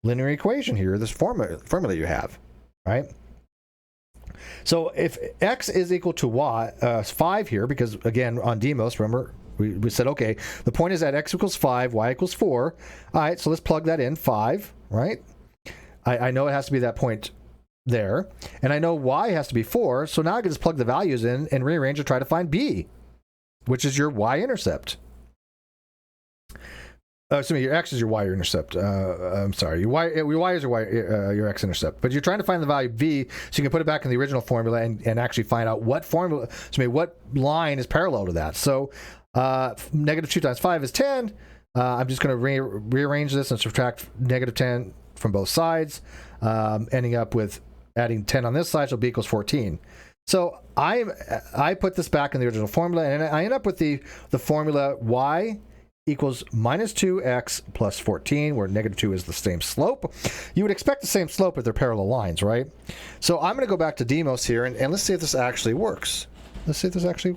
Speaker 1: linear equation here, this formula you have, right? So if x is equal to y, 5 here, because again, on Demos, remember, we said, okay, the point is that x equals 5, y equals 4. All right, so let's plug that in, 5, right? I know it has to be that point there, and I know y has to be 4, so now I can just plug the values in and rearrange and try to find b, which is your y-intercept. Excuse me, your x is your y-intercept. I'm sorry, your y is your x-intercept. But you're trying to find the value b, so you can put it back in the original formula and actually find out what formula, what line is parallel to that. So negative 2 times 5 is 10. I'm just going to rearrange this and subtract negative 10 from both sides, ending up with adding 10 on this side, so b equals 14. So I put this back in the original formula, and I end up with the formula y equals minus 2x plus 14, where negative 2 is the same slope. You would expect the same slope if they're parallel lines, right? So I'm going to go back to Demos here, and let's see if this actually works. Let's see if this actually...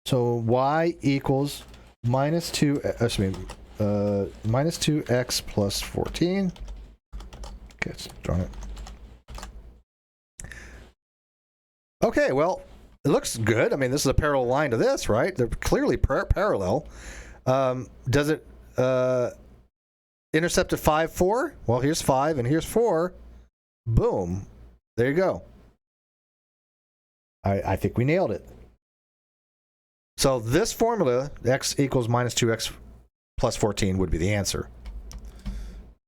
Speaker 1: So y equals minus 2x plus 14. Okay, let's draw it. Okay, well, it looks good. I mean, this is a parallel line to this, right? They're clearly parallel. Does it intercept at 5, 4? Well, here's 5 and here's 4. Boom. There you go. I think we nailed it. So this formula, x equals minus 2x plus 14, would be the answer.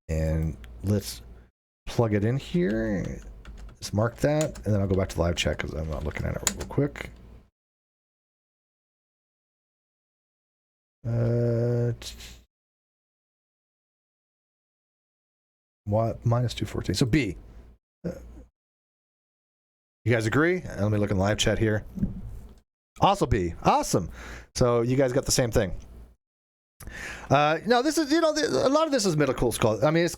Speaker 1: And let's plug it in here. Let's mark that, and then I'll go back to live chat because I'm not looking at it real quick. What? Minus 214. So B. You guys agree? Let me look in the live chat here. Also B. Awesome. So you guys got the same thing. No, this is, a lot of this is middle school. I mean,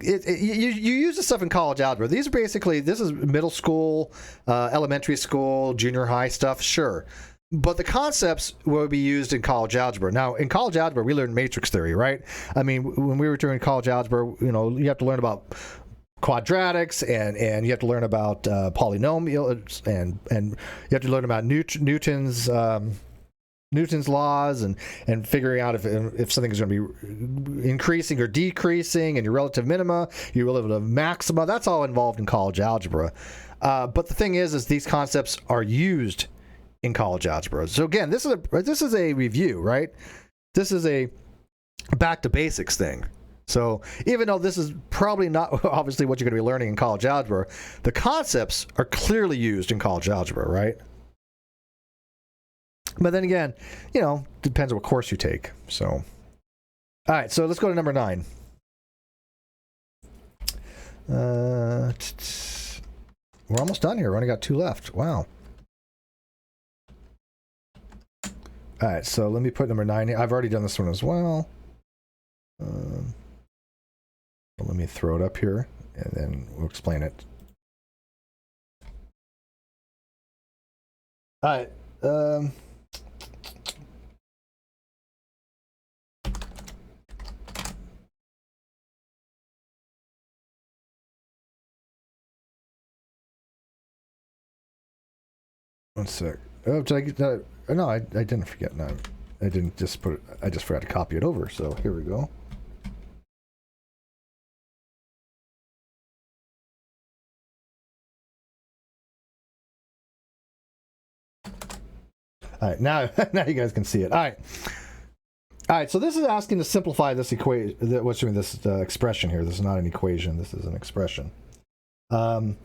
Speaker 1: you use this stuff in college algebra. These are basically, this is middle school, elementary school, junior high stuff, sure. But the concepts will be used in college algebra. Now, in college algebra, we learn matrix theory, right? I mean, when we were doing college algebra, you have to learn about quadratics, and you have to learn about polynomials, and you have to learn about Newton's laws, and figuring out if something is going to be increasing or decreasing, and your relative minima, your relative maxima. That's all involved in college algebra. But the thing is these concepts are used in college algebra. So again, this is a review, right? This is a back to basics thing. So even though this is probably not obviously what you're going to be learning in college algebra, the concepts are clearly used in college algebra, right? But then again, depends on what course you take. So, all right, so let's go to number 9. We're almost done here. We only got 2 left. Wow. All right, so let me put number 9 here. I've already done this one as well. Let me throw it up here, and then we'll explain it. All right. One sec. Oh, did I get that? No, I didn't forget. No, I didn't just put it. I just forgot to copy it over. So here we go. All right, now you guys can see it. All right. So this is asking to simplify this equation. This expression here? This is not an equation. This is an expression. And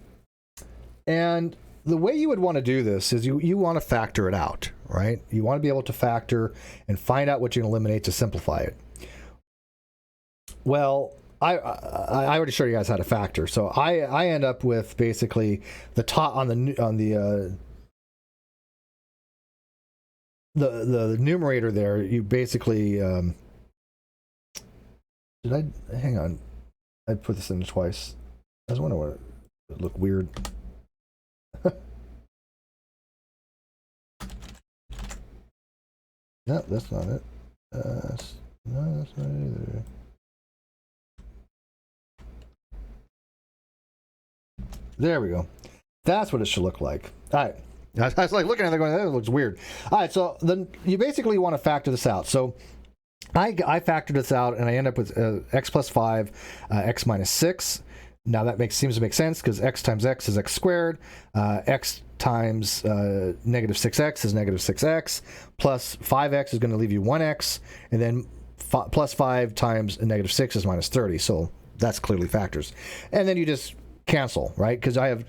Speaker 1: the way you would want to do this is you want to factor it out, right? You want to be able to factor and find out what you can eliminate to simplify it. Well, I already showed you guys how to factor. So I end up with basically the top on the numerator there. You basically did I hang on? I put this in twice. I was wondering what it looked weird. No, that's not it. No, that's not it either. There we go. That's what it should look like. All right. I was like looking at it going, that looks weird. All right, so then you basically want to factor this out. So I factored this out, and I end up with x plus 5, x minus 6. Now that seems to make sense because x times x is x squared. X times negative 6x is negative 6x. Plus 5x is going to leave you 1x. And then plus 5 times negative 6 is minus 30. So that's clearly factors. And then you just cancel, right? Because I have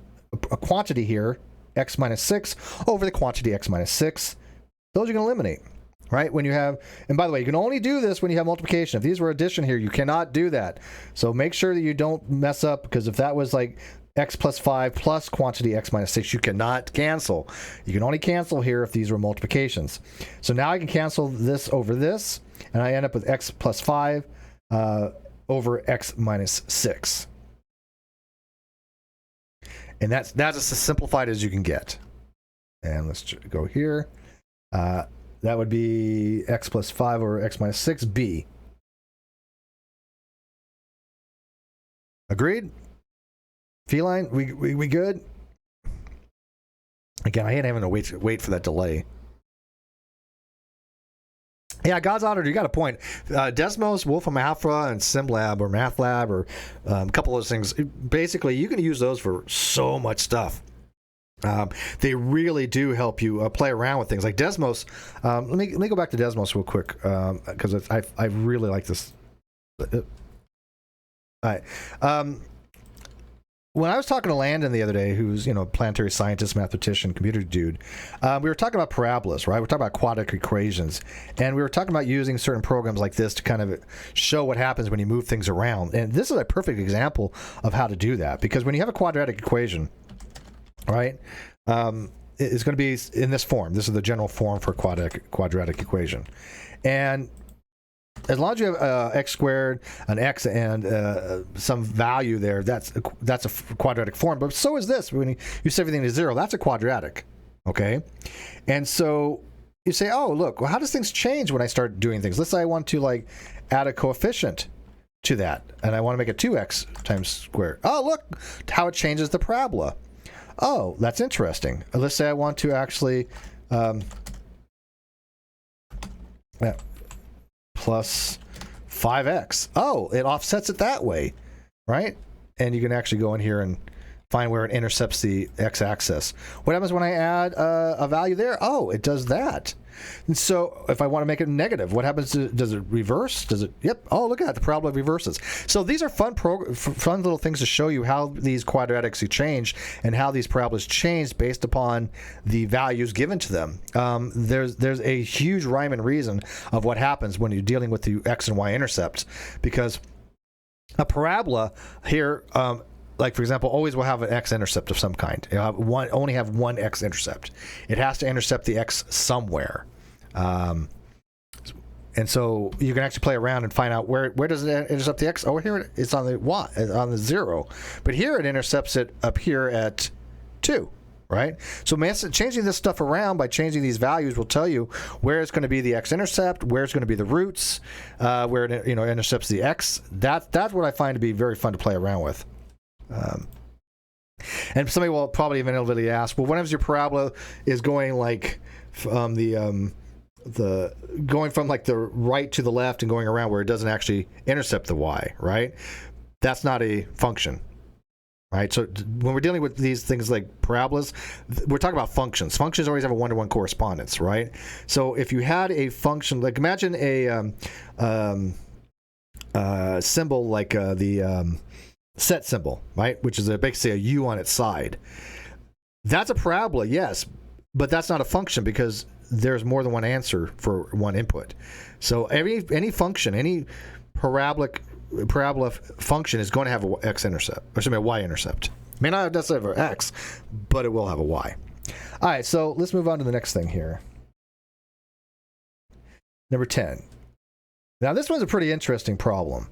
Speaker 1: a quantity here, x minus 6, over the quantity x minus 6. Those you can eliminate, right? When you have, and by the way, you can only do this when you have multiplication. If these were addition here, you cannot do that. So make sure that you don't mess up, because if that was like x plus 5 plus quantity x minus 6, you cannot cancel. You can only cancel here if these were multiplications. So now I can cancel this over this, and I end up with x plus 5 over x minus 6. And that's as simplified as you can get. And let's go here. That would be x plus 5 over x minus 6, b. Agreed? Feline, we good? Again, I hate having to wait for that delay. Yeah, God's Honor, you got a point. Desmos, Wolfram Alpha, and SimLab or MathLab or a couple of those things, basically you can use those for so much stuff. They really do help you play around with things like Desmos. Let me go back to Desmos real quick because I really like this. All right. When I was talking to Landon the other day, who's, a planetary scientist, mathematician, computer dude, we were talking about parabolas, right? We're talking about quadratic equations. And we were talking about using certain programs like this to kind of show what happens when you move things around. And this is a perfect example of how to do that. Because when you have a quadratic equation, right, it's going to be in this form. This is the general form for quadratic equation. And as long as you have x squared, an x, and some value there, that's a quadratic form. But so is this. When you set everything to 0, that's a quadratic. Okay? And so you say, oh, look, well, how does things change when I start doing things? Let's say I want to add a coefficient to that, and I want to make it 2x times squared. Oh, look how it changes the parabola. Oh, that's interesting. Let's say I want to actually plus 5x. Oh, it offsets it that way, right? And you can actually go in here and find where it intercepts the x-axis. What happens when I add a value there? Oh, it does that. And so if I want to make it negative, what happens? Does it reverse? Does it? Yep. Oh, look at that. The parabola reverses. So these are fun little things to show you how these quadratics change and how these parabolas change based upon the values given to them. There's a huge rhyme and reason of what happens when you're dealing with the x and y intercepts, because a parabola here, like for example, always will have an x-intercept of some kind. It'll only have one x-intercept. It has to intercept the x somewhere. And so you can actually play around and find out where does it intercept the x? Oh, here it's on the y, on the 0. But here it intercepts it up here at 2, right? So changing this stuff around by changing these values will tell you where it's going to be the x-intercept, where it's going to be the roots, where it intercepts the x. That's what I find to be very fun to play around with. And somebody will probably inevitably ask, well, whenever your parabola is going from going from the right to the left and going around where it doesn't actually intercept the y, right? That's not a function, right? So when we're dealing with these things like parabolas, we're talking about functions. Functions always have a one-to-one correspondence, right? So if you had a function, like imagine a symbol like the set symbol, right? Which is basically a U on its side. That's a parabola, yes, but that's not a function because there's more than one answer for one input. So any function, any parabolic parabola function is going to have a x-intercept, or excuse me, a y-intercept. May not necessarily have an x, but it will have a y. All right, so let's move on to the next thing here. Number 10. Now this one's a pretty interesting problem.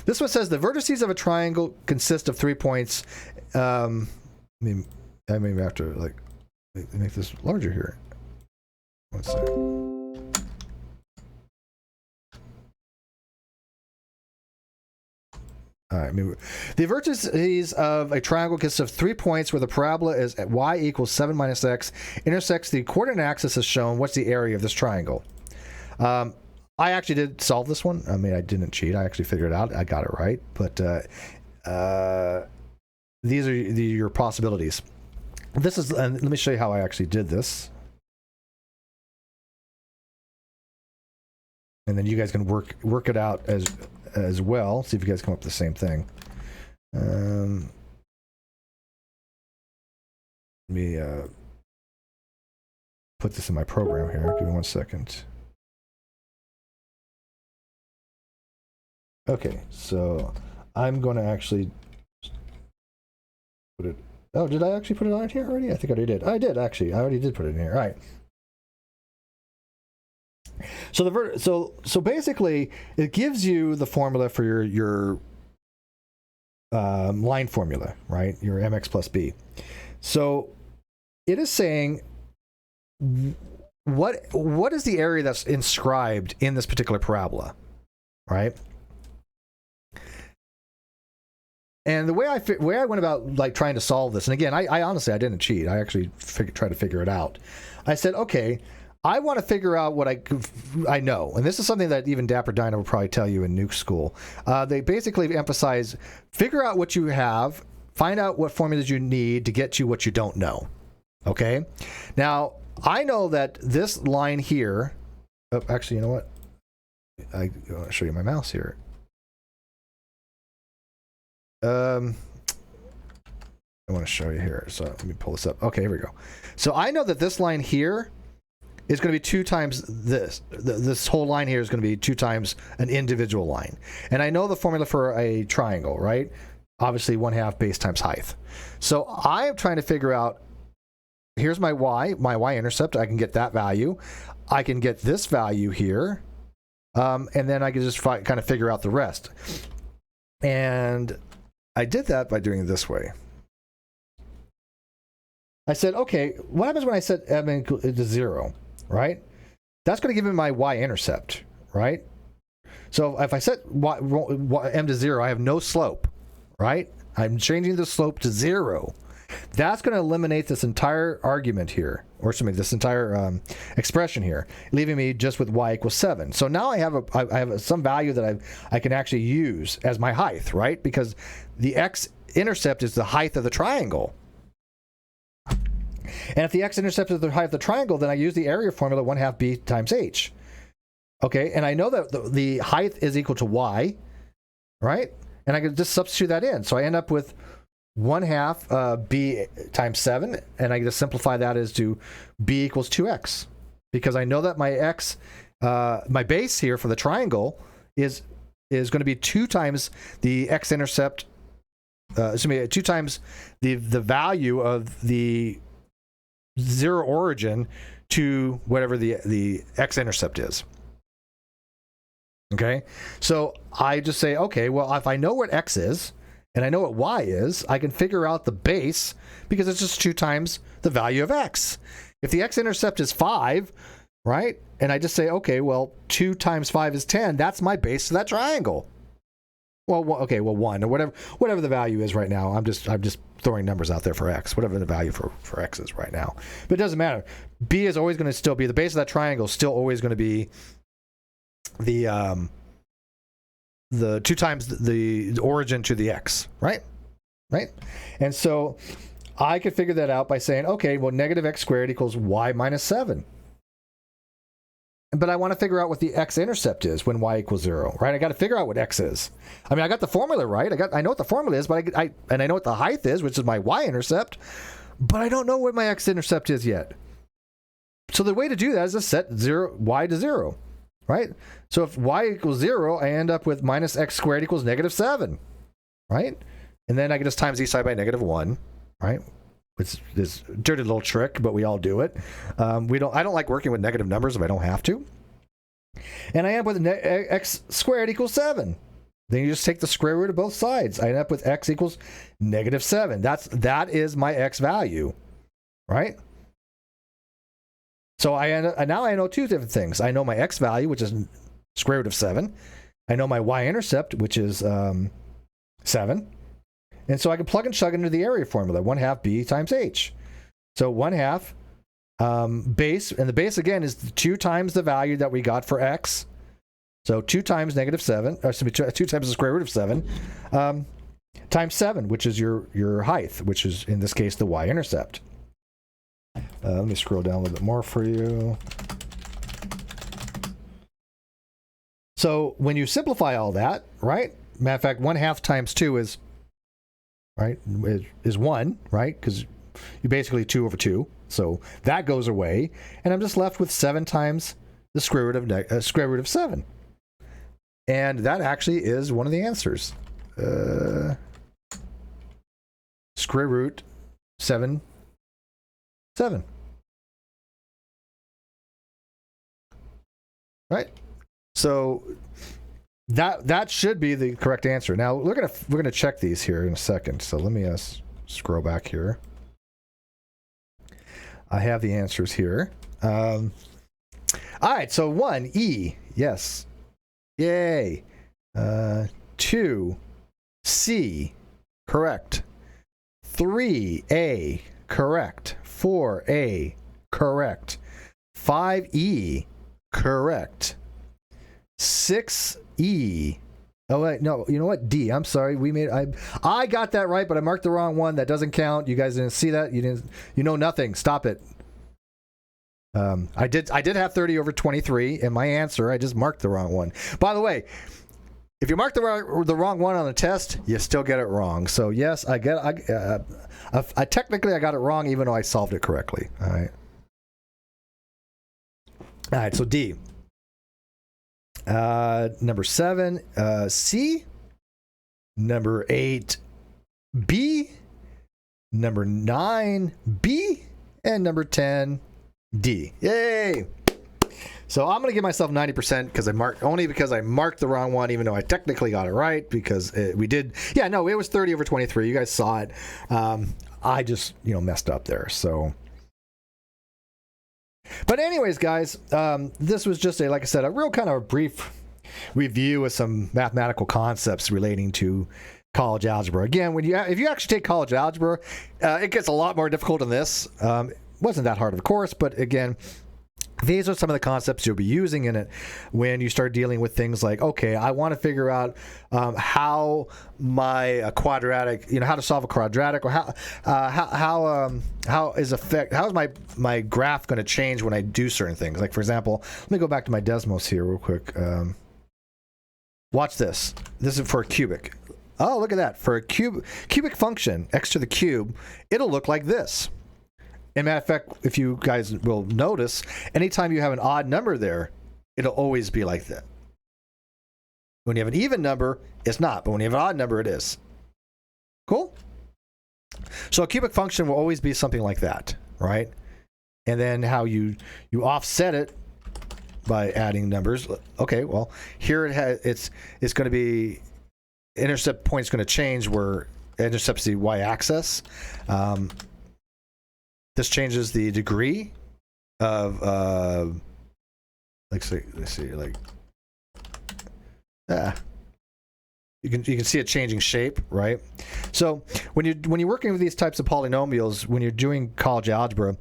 Speaker 1: This one says the vertices of a triangle consist of 3 points. I may have to like make this larger here. One second. All right, the vertices of a triangle consists of 3 points where the parabola is at y equals 7 minus x, intersects the coordinate axis as shown. What's the area of this triangle? I actually did solve this one. I mean, I didn't cheat. I actually figured it out. I got it right. But these are your possibilities. This is, and let me show you how I actually did this. And then you guys can work it out as well. See if you guys come up with the same thing. Let me put this in my program here. Give me 1 second. Okay, so I'm going to actually put it. Oh, did I actually put it on here already? I think I already did. I did actually. I already did put it in here. All right. So so basically, it gives you the formula for your line formula, right? Your mx plus b. So it is saying what is the area that's inscribed in this particular parabola, right? And the way I went about like trying to solve this, and again, I honestly I didn't cheat. I actually tried to figure it out. I said, okay, I want to figure out what I know, and this is something that even Dapper Dino will probably tell you in nuke school. They basically emphasize figure out what you have, find out what formulas you need to get you what you don't know. Okay, now I know that this line here. Oh, actually, you know what? I want to show you my mouse here. I want to show you here. So let me pull this up. Okay, here we go. So I know that this line here is going to be 2 times this. This whole line here is going to be 2 times an individual line. And I know the formula for a triangle, right? Obviously 1/2 base times height. So I am trying to figure out, here's my y-intercept. I can get that value. I can get this value here. And then I can just kind of figure out the rest. And I did that by doing it this way. I said, okay, what happens when I set m equal to 0, right? That's going to give me my y-intercept, right? So if I set m to 0, I have no slope, right? I'm changing the slope to 0. That's going to eliminate this entire argument here, or excuse me, this entire expression here, leaving me just with y equals 7. So now I have some value that I can actually use as my height, right? Because the x-intercept is the height of the triangle. And if the x-intercept is the height of the triangle, then I use the area formula 1/2 b times h. Okay, and I know that the height is equal to y, right? And I can just substitute that in. So I end up with 1/2 b times 7, and I can just simplify that as to b equals 2x, because I know that my x, my base here for the triangle is going to be 2 times the x-intercept. Excuse me, 2 times the value of the 0 origin to whatever the x-intercept is. Okay, so I just say, okay, well, if I know what x is and I know what y is, I can figure out the base because it's just 2 times the value of x. If the x-intercept is 5, right, and I just say, okay, well, 2 times 5 is 10, that's my base to that triangle. Well, okay, well, 1 or whatever the value is right now. I'm just throwing numbers out there for x, whatever the value for x is right now. But it doesn't matter. B is always going to still be, the base of that triangle is still always going to be the 2 times the origin to the x, right? And so I could figure that out by saying, okay, well, negative x squared equals y minus 7. But I want to figure out what the x-intercept is when y equals 0, right? I got to figure out what x is. I mean, I got the formula right. I know what the formula is, but I know what the height is, which is my y-intercept, but I don't know what my x-intercept is yet. So the way to do that is to set y to 0. right? So if y equals 0, I end up with minus x squared equals negative 7, right? And then I can just times each side by negative 1, right? It's this dirty little trick, but we all do it. I don't like working with negative numbers if I don't have to. And I end up with x squared equals 7. Then you just take the square root of both sides. I end up with x equals negative 7. That is my x value, right? So now I know two different things. I know my x value, which is square root of 7. I know my y-intercept, which is 7. And so I can plug and chug into the area formula, 1/2 b times h. So 1/2 base, and the base again is 2 times the value that we got for x. So 2 times negative 7, or 2 times the square root of 7, times 7, which is your height, which is in this case the y-intercept. Let me scroll down a little bit more for you. So when you simplify all that, right? Matter of fact, 1/2 times 2 is, right, is 1, right? Because you basically 2 over 2. So that goes away, and I'm just left with 7 times the square root of 7. And that actually is one of the answers. Square root 7. Right? So that should be the correct answer. Now we're gonna check these here in a second. So let me scroll back here. I have the answers here. All right, so 1, E, yes. Yay. 2, C, correct. 3, A, correct. 4, A, correct. 5, E, correct. 6, E. Oh wait, no, you know what? D. I'm sorry. I got that right, but I marked the wrong one. That doesn't count. You guys didn't see that. You know nothing. Stop it. I did have 30 over 23 in my answer. I just marked the wrong one. By the way, if you mark the wrong one on the test, you still get it wrong. So yes, I technically got it wrong, even though I solved it correctly. All right. So D. Number 7, C. Number 8, B. Number 9, B. And number 10, D. Yay! So I'm gonna give myself 90% because I marked the wrong one, even though I technically got it right because we did. Yeah, no, it was 30 over 23. You guys saw it. I just messed up there. So. But anyways, guys, this was just like I said, a real kind of a brief review of some mathematical concepts relating to college algebra. Again, if you actually take college algebra, it gets a lot more difficult than this. It wasn't that hard, of course, but again, these are some of the concepts you'll be using in it when you start dealing with things like, okay, I want to figure out how my quadratic, how to solve a quadratic, or how is my graph going to change when I do certain things. Like, for example, let me go back to my Desmos here real quick. Watch this. This is for a cubic. Oh, look at that. For a cubic function, x to the cube, it'll look like this. And matter of fact, if you guys will notice, anytime you have an odd number there, it'll always be like that. When you have an even number, it's not. But when you have an odd number, it is. Cool? So a cubic function will always be something like that, right? And then how you offset it by adding numbers. Okay, well, here it's going to be, intercept point is going to change where it intercepts the y-axis. This changes the degree of let's see, you can see it changing shape, right? So when you're working with these types of polynomials, when you're doing college algebra,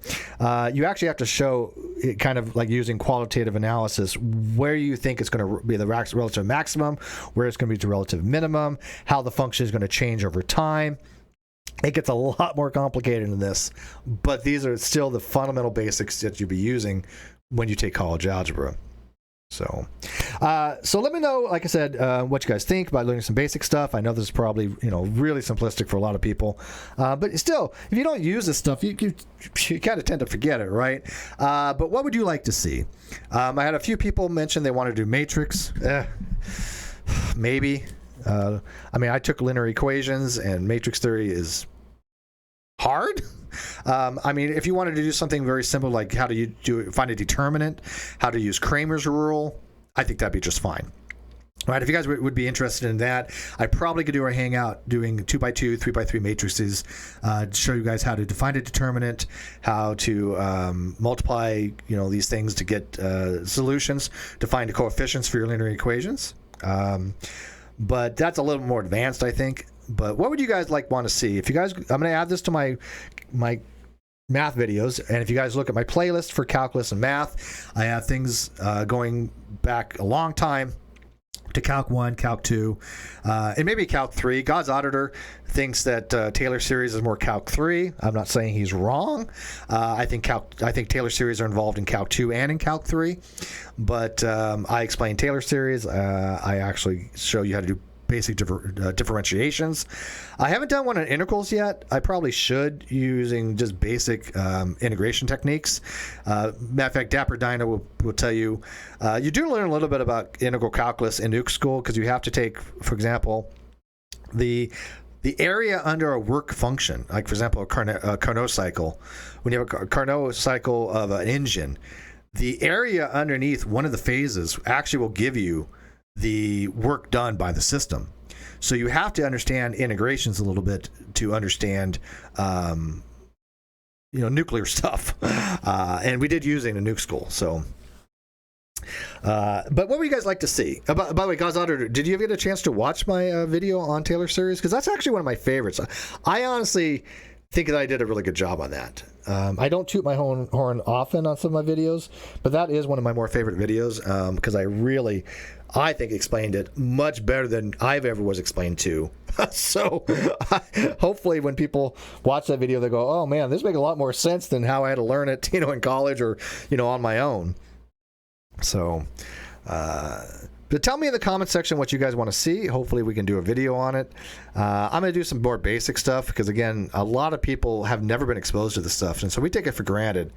Speaker 1: you actually have to show it, kind of like using qualitative analysis, where you think it's going to be the relative maximum, where it's going to be the relative minimum, how the function is going to change over time. It gets a lot more complicated than this, but these are still the fundamental basics that you'll be using when you take college algebra. So, so let me know, like I said, what you guys think about learning some basic stuff. I know this is probably, really simplistic for a lot of people, but still, if you don't use this stuff, you kind of tend to forget it, right? But what would you like to see? I had a few people mention they want to do matrix. Maybe. I took linear equations, and matrix theory is hard. If you wanted to do something very simple, like how do you find a determinant, how to use Kramer's rule, I think that'd be just fine. All right, if you guys would be interested in that, I probably could do a hangout doing 2x2, 3x3 matrices, to show you guys how to define a determinant, how to multiply, these things to get solutions, to find the coefficients for your linear equations. But that's a little more advanced, I think. But what would you guys want to see? If you guys, I'm going to add this to my math videos, and if you guys look at my playlist for calculus and math, I have things going back a long time to Calc 1, Calc 2, and maybe Calc 3. God's Auditor thinks that Taylor series is more Calc 3. I'm not saying he's wrong. I think Taylor series are involved in Calc 2 and in Calc 3, but I explain Taylor series. I actually show you how to do basic differentiations. I haven't done one on integrals yet. I probably should, using just basic integration techniques. Matter of fact, Dapper Dino will tell you, you do learn a little bit about integral calculus in nuke school, because you have to take, for example, the area under a work function, like for example a Carnot cycle. When you have a Carnot cycle of an engine, the area underneath one of the phases actually will give you the work done by the system. So you have to understand integrations a little bit to understand nuclear stuff, and we did use it in nuke school. So but what would you guys like to see? By the way, God's Auditor, did you ever get a chance to watch my video on Taylor series? Because that's actually one of my favorites. I honestly think that I did a really good job on that. I don't toot my horn often on some of my videos, but that is one of my more favorite videos, because I think explained it much better than I've ever was explained to. So hopefully when people watch that video, they go, oh man, this makes a lot more sense than how I had to learn it, in college or, on my own. So, but tell me in the comment section what you guys want to see. Hopefully we can do a video on it. I'm going to do some more basic stuff, because again, a lot of people have never been exposed to this stuff, and so we take it for granted.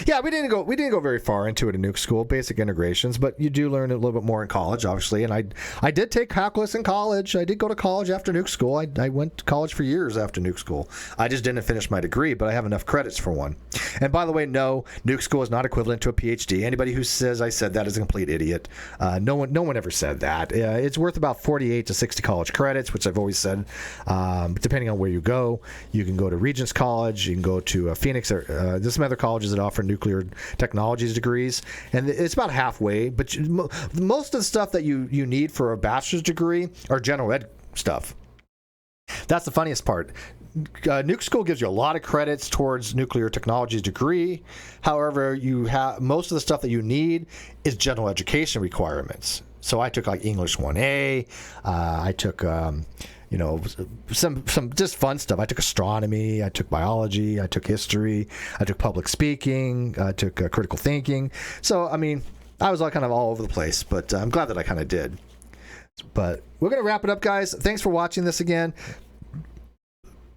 Speaker 1: Yeah, we didn't go very far into it in nuke school, basic integrations, but you do learn a little bit more in college, obviously. And I did take calculus in college. I did go to college after nuke school. I went to college for years after nuke school. I just didn't finish my degree, but I have enough credits for one. And by the way, no, nuke school is not equivalent to a PhD. Anybody who says I said that is a complete idiot. No one ever said that. It's worth about 48 to 60 college credits, which I've always said. Depending on where you go can go to Regents College, you can go to Phoenix. There's some other colleges that offer nuclear technologies degrees, and it's about halfway. But most of the stuff that you need for a bachelor's degree are general ed stuff. That's the funniest part. Nuke school gives you a lot of credits towards nuclear technologies degree. However, you have most of the stuff that you need is general education requirements. So I took like English 1A. I took some just fun stuff. I took astronomy, I took biology, I took history, I took public speaking, I took critical thinking. So, I was kind of all over the place, but I'm glad that I kind of did. But we're going to wrap it up, guys. Thanks for watching this again.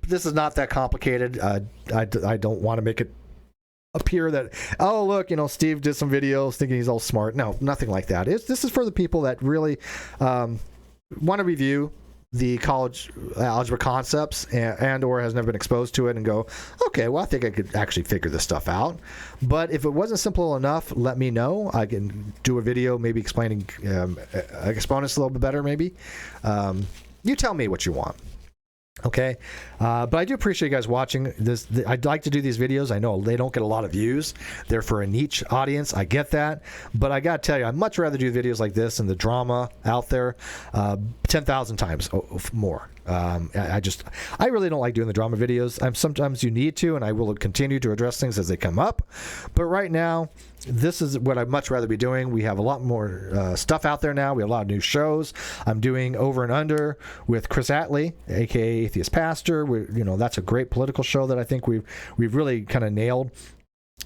Speaker 1: This is not that complicated. I don't want to make it appear that, oh, look, Steve did some videos thinking he's all smart. No, nothing like that. This is for the people that really want to review the college algebra concepts and or has never been exposed to it and go, okay, well, I think I could actually figure this stuff out. But if it wasn't simple enough, let me know. I can do a video maybe explaining exponents a little bit better, maybe. You tell me what you want. Okay, but I do appreciate you guys watching this. I'd like to do these videos. I know they don't get a lot of views. They're for a niche audience. I get that, but I gotta tell you, I'd much rather do videos like this and the drama out there 10,000 times more. I really don't like doing the drama videos. Sometimes you need to, and I will continue to address things as they come up. But right now, this is what I'd much rather be doing. We have a lot more stuff out there now. We have a lot of new shows. I'm doing Over and Under with Chris Attlee, aka Atheist Pastor. That's a great political show that I think we've really kind of nailed.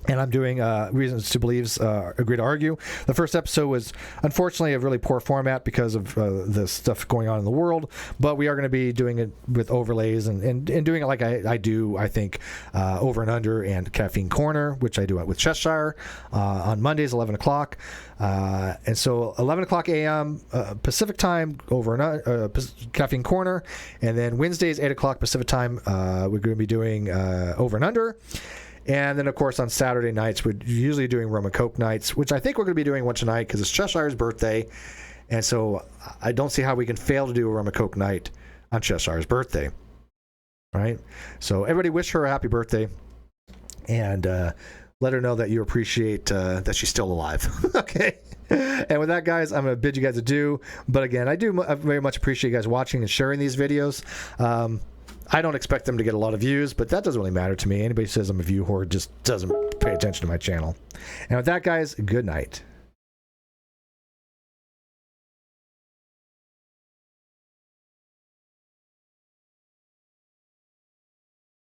Speaker 1: And I'm doing Reasons to Believe's Agree to Argue. The first episode was, unfortunately, a really poor format because of the stuff going on in the world. But we are going to be doing it with overlays and doing it like I do, I think, Over and Under and Caffeine Corner, which I do with Cheshire on Mondays, 11 o'clock. And so 11 o'clock a.m. Pacific time, Over and Under, Caffeine Corner. And then Wednesdays, 8 o'clock Pacific time, we're going to be doing Over and Under. And then, of course, on Saturday nights, we're usually doing Rum and Coke nights, which I think we're going to be doing one tonight because it's Cheshire's birthday. And so I don't see how we can fail to do a Rum and Coke night on Cheshire's birthday. Right? So everybody wish her a happy birthday and let her know that you appreciate that she's still alive. Okay? And with that, guys, I'm going to bid you guys adieu. But again, I very much appreciate you guys watching and sharing these videos. I don't expect them to get a lot of views, but that doesn't really matter to me. Anybody who says I'm a view whore just doesn't pay attention to my channel. And with that, guys, good night.